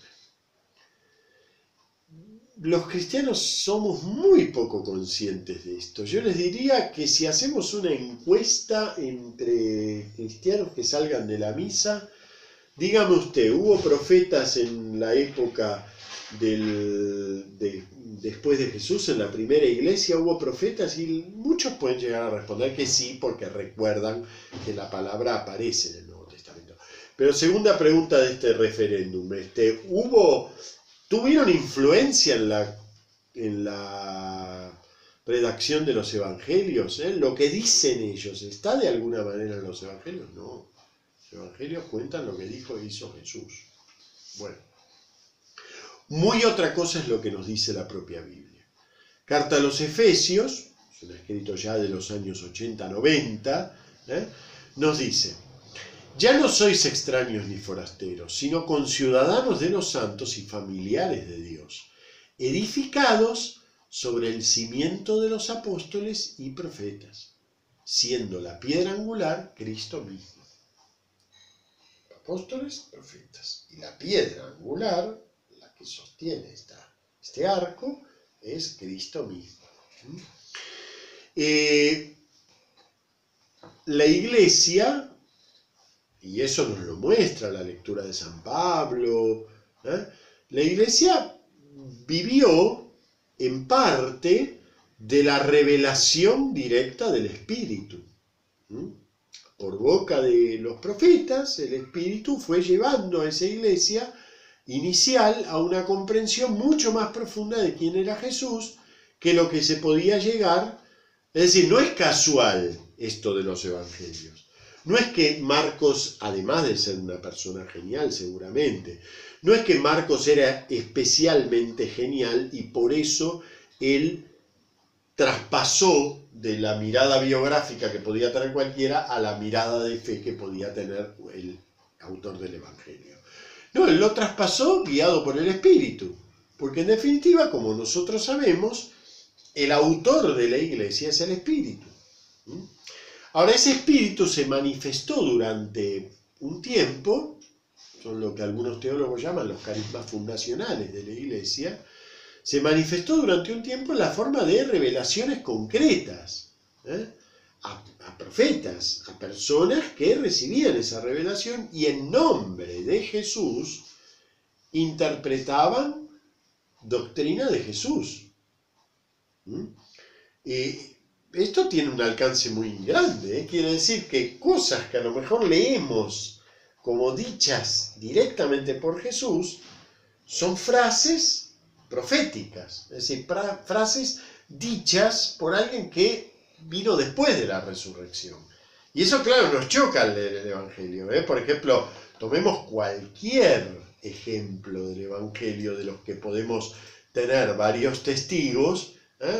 Los cristianos somos muy poco conscientes de esto. Yo les diría que si hacemos una encuesta entre cristianos que salgan de la misa, dígame usted, ¿hubo profetas en la época después de Jesús, en la primera iglesia? ¿Hubo profetas? Y muchos pueden llegar a responder que sí, porque recuerdan que la palabra aparece en el Nuevo Testamento. Pero segunda pregunta de este referéndum, ¿tuvieron influencia en la redacción de los evangelios? ¿Lo que dicen ellos está de alguna manera en los evangelios? No. Los evangelios cuentan lo que dijo e hizo Jesús. Bueno, muy otra cosa es lo que nos dice la propia Biblia. Carta a los Efesios, es un escrito ya de los años 80-90, nos dice: ya no sois extraños ni forasteros, sino conciudadanos de los santos y familiares de Dios, edificados sobre el cimiento de los apóstoles y profetas, siendo la piedra angular Cristo mismo. Apóstoles, profetas. Y la piedra angular, la que sostiene este arco, es Cristo mismo. La Iglesia, y eso nos lo muestra la lectura de San Pablo, la Iglesia vivió en parte de la revelación directa del Espíritu. Por boca de los profetas, el Espíritu fue llevando a esa iglesia inicial a una comprensión mucho más profunda de quién era Jesús que lo que se podía llegar. Es decir, no es casual esto de los evangelios. No es que Marcos, además de ser una persona genial seguramente, no es que Marcos era especialmente genial y por eso él traspasó de la mirada biográfica que podía tener cualquiera a la mirada de fe que podía tener el autor del Evangelio. No, él lo traspasó guiado por el Espíritu, porque en definitiva, como nosotros sabemos, el autor de la Iglesia es el Espíritu. Ahora, ese Espíritu se manifestó durante un tiempo, son lo que algunos teólogos llaman los carismas fundacionales de la Iglesia, se manifestó durante un tiempo en la forma de revelaciones concretas. a profetas, a personas que recibían esa revelación y en nombre de Jesús interpretaban doctrina de Jesús. Esto tiene un alcance muy grande, ¿eh? Quiere decir que cosas que a lo mejor leemos como dichas directamente por Jesús son frases proféticas, es decir, frases dichas por alguien que vino después de la resurrección. Y eso, claro, nos choca al leer el Evangelio, ¿eh? Por ejemplo, tomemos cualquier ejemplo del Evangelio de los que podemos tener varios testigos,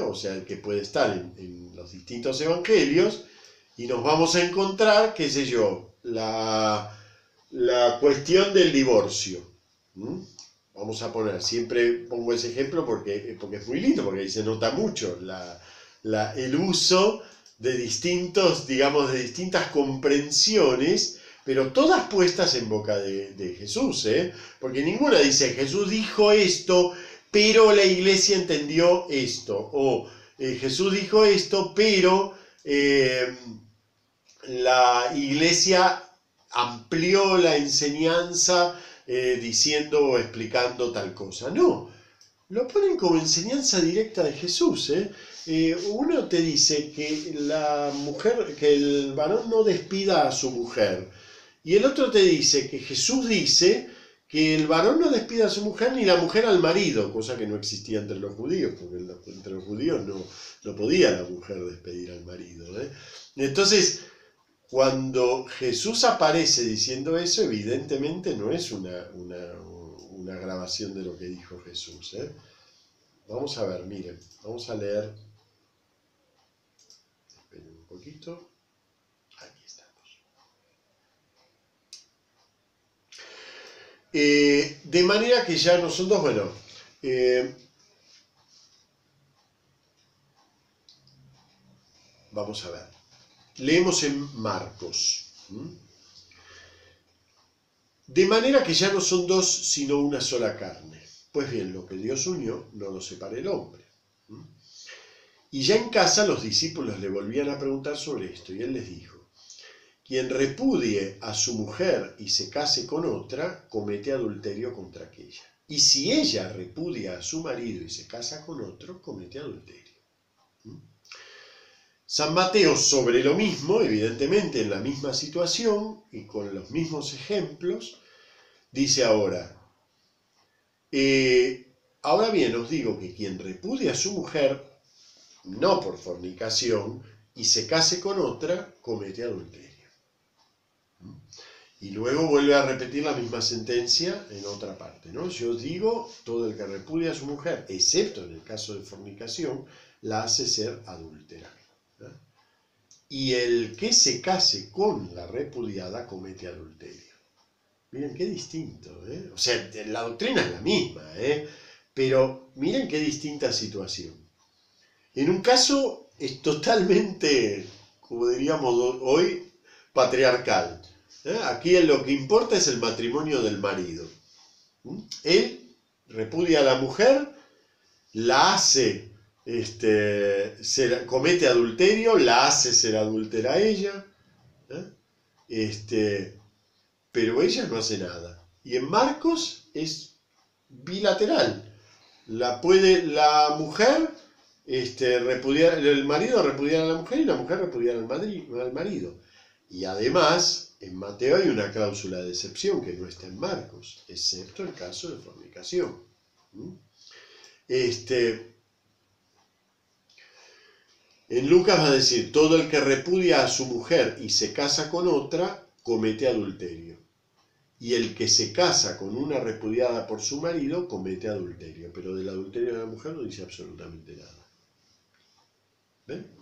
o sea, el que puede estar en los distintos evangelios, y nos vamos a encontrar, qué sé yo, la cuestión del divorcio. Vamos a poner, siempre pongo ese ejemplo porque es muy lindo, porque ahí se nota mucho el uso de distintos, digamos, de distintas comprensiones, pero todas puestas en boca de Jesús, porque ninguna dice, Jesús dijo esto, pero la iglesia entendió esto, o Jesús dijo esto, pero la iglesia amplió la enseñanza diciendo o explicando tal cosa. No, lo ponen como enseñanza directa de Jesús. Uno te dice que que el varón no despida a su mujer, y el otro te dice que Jesús dice que el varón no despida a su mujer ni la mujer al marido, cosa que no existía entre los judíos, porque entre los judíos no podía la mujer despedir al marido. Entonces, cuando Jesús aparece diciendo eso, evidentemente no es una grabación de lo que dijo Jesús. Vamos a ver, miren, vamos a leer. Esperen un poquito. Aquí estamos. De manera que ya nosotros, bueno, vamos a ver. Leemos en Marcos. De manera que ya no son dos, sino una sola carne. Pues bien, lo que Dios unió, no lo separe el hombre. Y ya en casa los discípulos le volvían a preguntar sobre esto, y él les dijo: quien repudie a su mujer y se case con otra, comete adulterio contra aquella. Y si ella repudia a su marido y se casa con otro, comete adulterio. San Mateo, sobre lo mismo, evidentemente en la misma situación y con los mismos ejemplos, dice ahora: ahora bien os digo que quien repudia a su mujer, no por fornicación, y se case con otra, comete adulterio. Y luego vuelve a repetir la misma sentencia en otra parte, ¿no? Yo os digo, todo el que repudia a su mujer, excepto en el caso de fornicación, la hace ser adúltera. Y el que se case con la repudiada comete adulterio. Miren qué distinto, O sea, la doctrina es la misma, pero miren qué distinta situación. En un caso es totalmente, como diríamos hoy, patriarcal. Aquí lo que importa es el matrimonio del marido. Él repudia a la mujer, la hace, comete adulterio, la hace ser adúltera a ella, pero ella no hace nada. Y en Marcos es bilateral. La mujer repudiar, el marido repudiar a la mujer y la mujer repudiar al marido. Y además, en Mateo hay una cláusula de excepción que no está en Marcos, excepto el caso de fornicación. En Lucas va a decir: todo el que repudia a su mujer y se casa con otra, comete adulterio. Y el que se casa con una repudiada por su marido, comete adulterio. Pero del adulterio de la mujer no dice absolutamente nada. ¿Ven?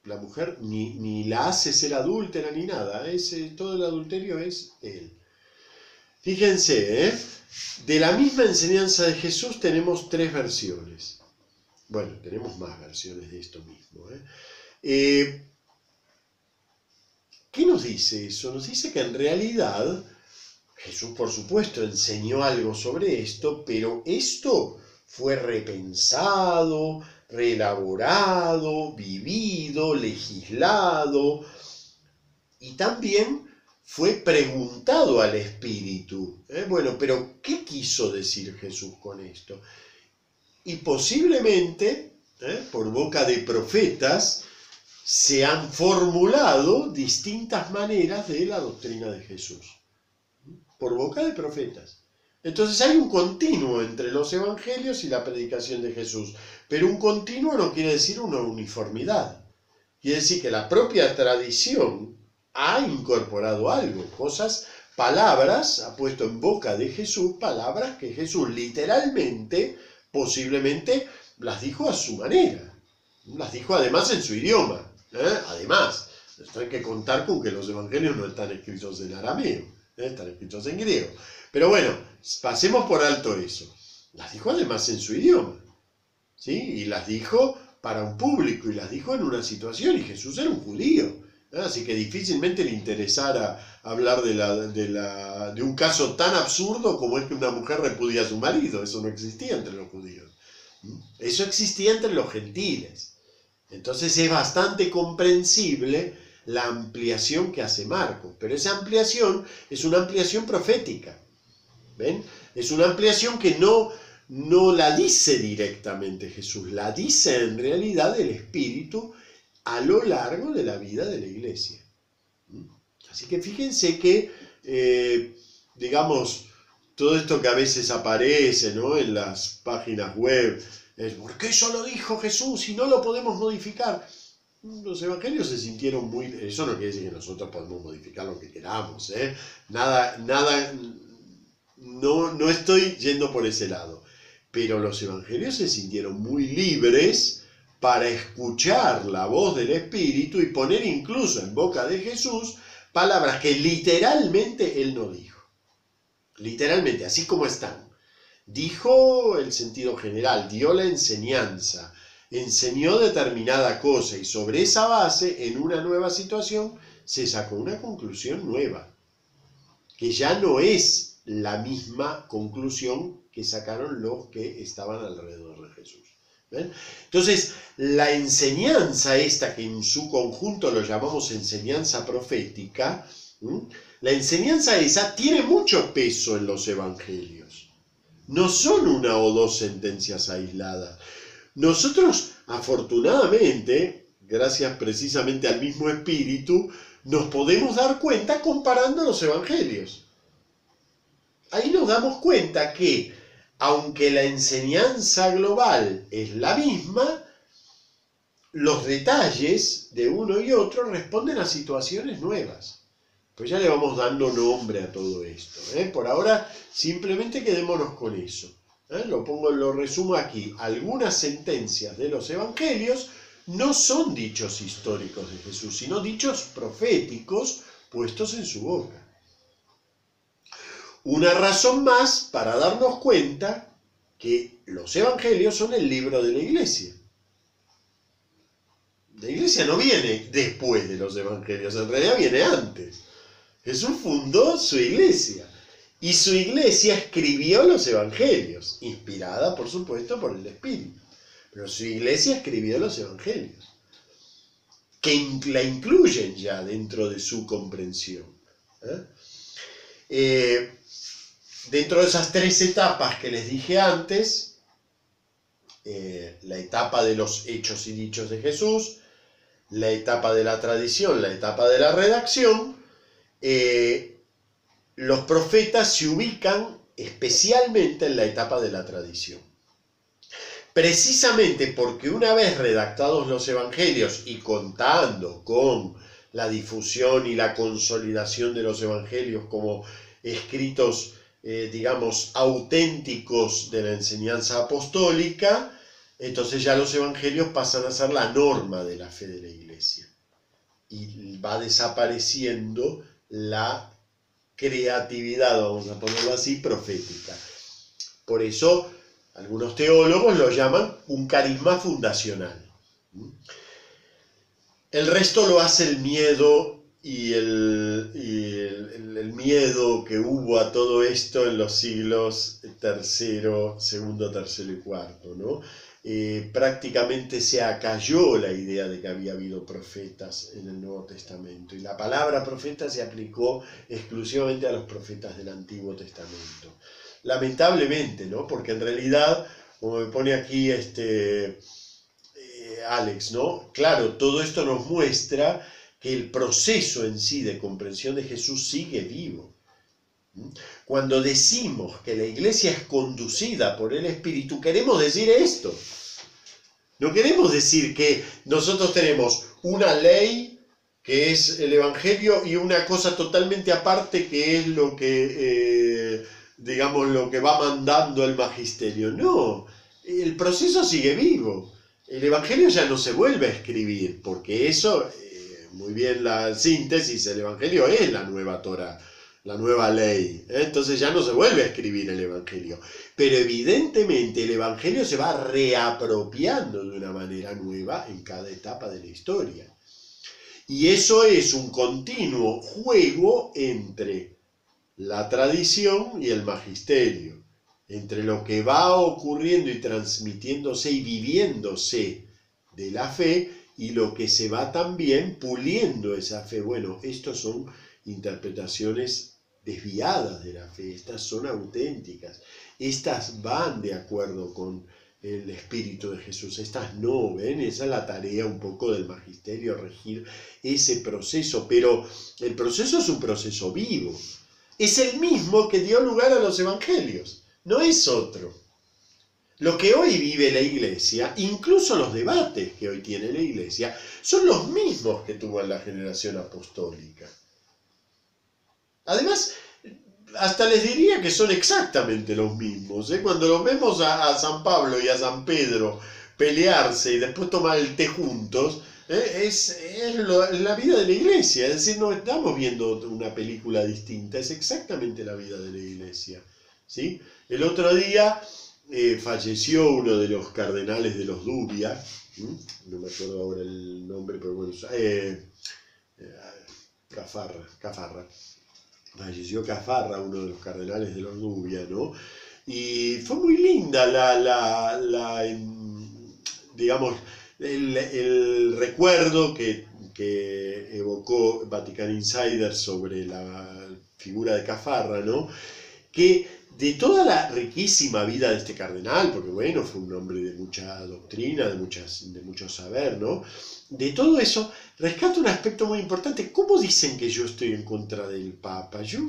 La mujer ni la hace ser adúltera ni nada. Todo el adulterio es él. Fíjense, de la misma enseñanza de Jesús tenemos 3 versiones. Bueno, tenemos más versiones de esto mismo. ¿Qué nos dice eso? Nos dice que en realidad Jesús, por supuesto, enseñó algo sobre esto, pero esto fue repensado, reelaborado, vivido, legislado, y también fue preguntado al Espíritu. Bueno, pero ¿qué quiso decir Jesús con esto? Y posiblemente, por boca de profetas, se han formulado distintas maneras de la doctrina de Jesús. Por boca de profetas. Entonces hay un continuo entre los evangelios y la predicación de Jesús. Pero un continuo no quiere decir una uniformidad. Quiere decir que la propia tradición ha incorporado algo, cosas, palabras, ha puesto en boca de Jesús palabras que Jesús literalmente, posiblemente, las dijo a su manera. Las dijo además en su idioma. Además, esto hay que contar con que los evangelios no están escritos en arameo, están escritos en griego. Pero bueno, pasemos por alto eso. Las dijo además en su idioma, ¿sí? Y las dijo para un público, y las dijo en una situación, y Jesús era un judío. Así que difícilmente le interesara hablar de un caso tan absurdo como es que una mujer repudia a su marido. Eso no existía entre los judíos. Eso existía entre los gentiles. Entonces es bastante comprensible la ampliación que hace Marcos. Pero esa ampliación es una ampliación profética. ¿Ven? Es una ampliación que no la dice directamente Jesús, la dice en realidad el Espíritu a lo largo de la vida de la iglesia. Así que fíjense que, digamos, todo esto que a veces aparece, ¿no?, en las páginas web, es ¿por qué eso lo dijo Jesús y no lo podemos modificar? Los evangelios se sintieron muy... Eso no quiere decir que nosotros podemos modificar lo que queramos, no estoy yendo por ese lado. Pero los evangelios se sintieron muy libres para escuchar la voz del Espíritu y poner incluso en boca de Jesús palabras que literalmente él no dijo. Literalmente, así como están. Dijo el sentido general, dio la enseñanza, enseñó determinada cosa y sobre esa base, en una nueva situación, se sacó una conclusión nueva, que ya no es la misma conclusión que sacaron los que estaban alrededor de Jesús. ¿Ven? Entonces, la enseñanza esta, que en su conjunto lo llamamos enseñanza profética, la enseñanza esa tiene mucho peso en los evangelios. No son una o dos sentencias aisladas. Nosotros, afortunadamente, gracias precisamente al mismo Espíritu, nos podemos dar cuenta comparando los evangelios. Ahí nos damos cuenta que, aunque la enseñanza global es la misma, los detalles de uno y otro responden a situaciones nuevas. Pues ya le vamos dando nombre a todo esto. Por ahora, simplemente quedémonos con eso. Lo resumo aquí. Algunas sentencias de los evangelios no son dichos históricos de Jesús, sino dichos proféticos puestos en su boca. Una razón más para darnos cuenta que los evangelios son el libro de la iglesia. La iglesia no viene después de los evangelios, en realidad viene antes. Jesús fundó su iglesia y su iglesia escribió los evangelios, inspirada por supuesto por el Espíritu. Pero su iglesia escribió los evangelios, que la incluyen ya dentro de su comprensión. Dentro de esas tres etapas que les dije antes, la etapa de los hechos y dichos de Jesús, la etapa de la tradición, la etapa de la redacción, los profetas se ubican especialmente en la etapa de la tradición. Precisamente porque una vez redactados los evangelios y contando con la difusión y la consolidación de los evangelios como escritos, digamos, auténticos de la enseñanza apostólica, entonces ya los evangelios pasan a ser la norma de la fe de la iglesia. Y va desapareciendo la creatividad, vamos a ponerlo así, profética. Por eso algunos teólogos lo llaman un carisma fundacional. El resto lo hace el miedo el miedo que hubo a todo esto en los siglos segundo, tercero y cuarto, ¿no? Prácticamente se acalló la idea de que había habido profetas en el Nuevo Testamento, y la palabra profeta se aplicó exclusivamente a los profetas del Antiguo Testamento. Lamentablemente, ¿no? Porque en realidad, como me pone aquí Alex, ¿no? Claro, todo esto nos muestra que el proceso en sí de comprensión de Jesús sigue vivo. Cuando decimos que la iglesia es conducida por el Espíritu, queremos decir esto. No queremos decir que nosotros tenemos una ley que es el Evangelio y una cosa totalmente aparte que es lo que, digamos, lo que va mandando el magisterio. No, el proceso sigue vivo. El Evangelio ya no se vuelve a escribir, porque eso, muy bien la síntesis, el Evangelio es la nueva Torá, la nueva ley. Entonces ya no se vuelve a escribir el Evangelio. Pero evidentemente el Evangelio se va reapropiando de una manera nueva en cada etapa de la historia. Y eso es un continuo juego entre la tradición y el magisterio, entre lo que va ocurriendo y transmitiéndose y viviéndose de la fe y lo que se va también puliendo esa fe. Bueno, estos son interpretaciones desviadas de la fe, estas son auténticas, estas van de acuerdo con el Espíritu de Jesús, estas no, ¿ven? Esa es la tarea un poco del magisterio, regir ese proceso, pero el proceso es un proceso vivo, es el mismo que dio lugar a los evangelios, no es otro. Lo que hoy vive la iglesia, incluso los debates que hoy tiene la iglesia, son los mismos que tuvo en la generación apostólica. Además, hasta les diría que son exactamente los mismos. Cuando los vemos a San Pablo y a San Pedro pelearse y después tomar el té juntos, es la vida de la iglesia. Es decir, no estamos viendo una película distinta, es exactamente la vida de la iglesia, ¿sí? El otro día falleció uno de los cardenales de los Dubia, no me acuerdo ahora el nombre, pero bueno, Cafarra. Falleció Cafarra, uno de los cardenales de los Dubia, ¿no? Y fue muy linda digamos, el recuerdo que evocó Vatican Insider sobre la figura de Cafarra, ¿no? Que de toda la riquísima vida de este cardenal, porque bueno, fue un hombre de mucha doctrina, de mucho saber, ¿no? De todo eso, rescato un aspecto muy importante. ¿Cómo dicen que yo estoy en contra del Papa? Yo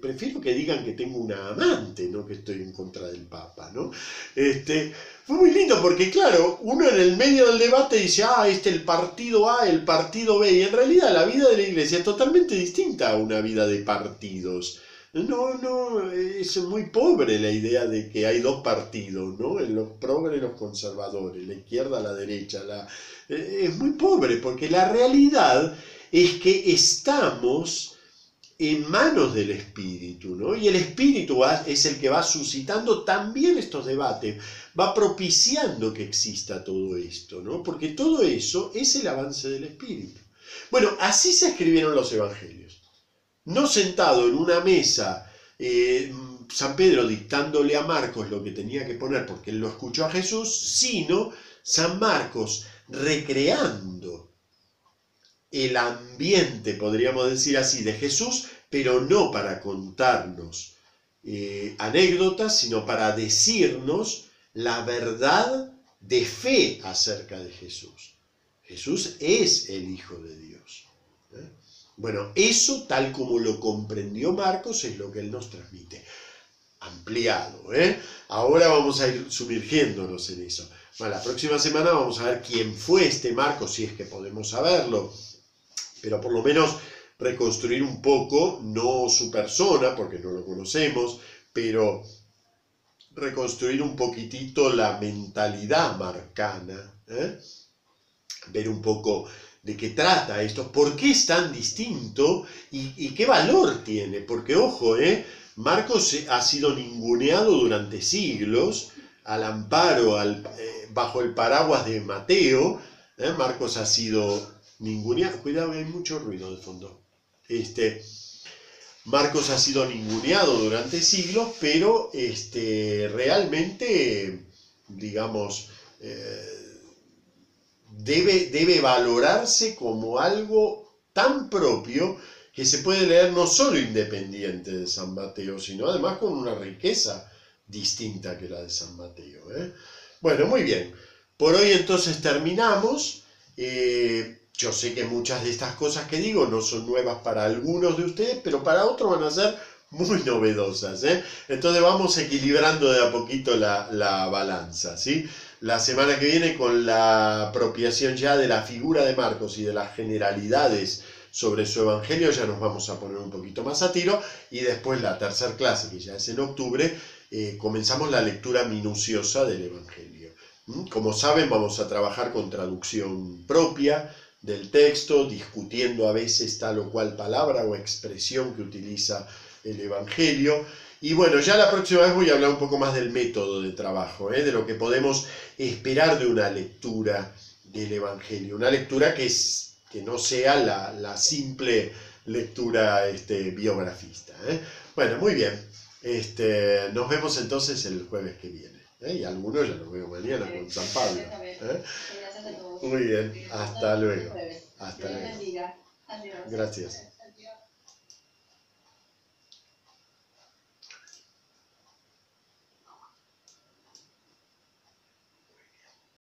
prefiero que digan que tengo una amante, no que estoy en contra del Papa, ¿no? Fue muy lindo porque, claro, uno en el medio del debate dice, el partido A, el partido B, y en realidad la vida de la iglesia es totalmente distinta a una vida de partidos. No, es muy pobre la idea de que hay dos partidos, ¿no? Los progres y los conservadores, la izquierda, la derecha. Es muy pobre porque la realidad es que estamos en manos del Espíritu, ¿no? Y el Espíritu es el que va suscitando también estos debates, va propiciando que exista todo esto, ¿no? Porque todo eso es el avance del Espíritu. Bueno, así se escribieron los evangelios. No sentado en una mesa, San Pedro dictándole a Marcos lo que tenía que poner porque él lo escuchó a Jesús, sino San Marcos recreando el ambiente, podríamos decir así, de Jesús, pero no para contarnos anécdotas, sino para decirnos la verdad de fe acerca de Jesús. Jesús es el Hijo de Dios. Bueno, eso tal como lo comprendió Marcos es lo que él nos transmite. Ampliado, Ahora vamos a ir sumergiéndonos en eso. Bueno, la próxima semana vamos a ver quién fue este Marcos, si es que podemos saberlo. Pero por lo menos reconstruir un poco, no su persona, porque no lo conocemos, pero reconstruir un poquitito la mentalidad marcana, ver un poco de qué trata esto, por qué es tan distinto y qué valor tiene, porque ojo, Marcos ha sido ninguneado durante siglos al amparo, bajo el paraguas de Mateo, Marcos ha sido ninguneado. Cuidado que hay mucho ruido de fondo. Marcos ha sido ninguneado durante siglos, pero realmente, digamos, debe valorarse como algo tan propio que se puede leer no solo independiente de San Mateo, sino además con una riqueza distinta que la de San Mateo. Bueno, muy bien. Por hoy entonces terminamos. Yo sé que muchas de estas cosas que digo no son nuevas para algunos de ustedes, pero para otros van a ser muy novedosas. Entonces vamos equilibrando de a poquito la balanza, ¿sí? La semana que viene, con la apropiación ya de la figura de Marcos y de las generalidades sobre su evangelio, ya nos vamos a poner un poquito más a tiro, y después la tercera clase, que ya es en octubre, comenzamos la lectura minuciosa del evangelio. Como saben, vamos a trabajar con traducción propia del texto, discutiendo a veces tal o cual palabra o expresión que utiliza el evangelio. Y bueno, ya la próxima vez voy a hablar un poco más del método de trabajo, de lo que podemos esperar de una lectura del evangelio. Una lectura que no sea la simple lectura biografista. Bueno, muy bien. Nos vemos entonces el jueves que viene. Y algunos ya los veo mañana con San Pablo. Muy bien, hasta luego. Hasta luego. Gracias.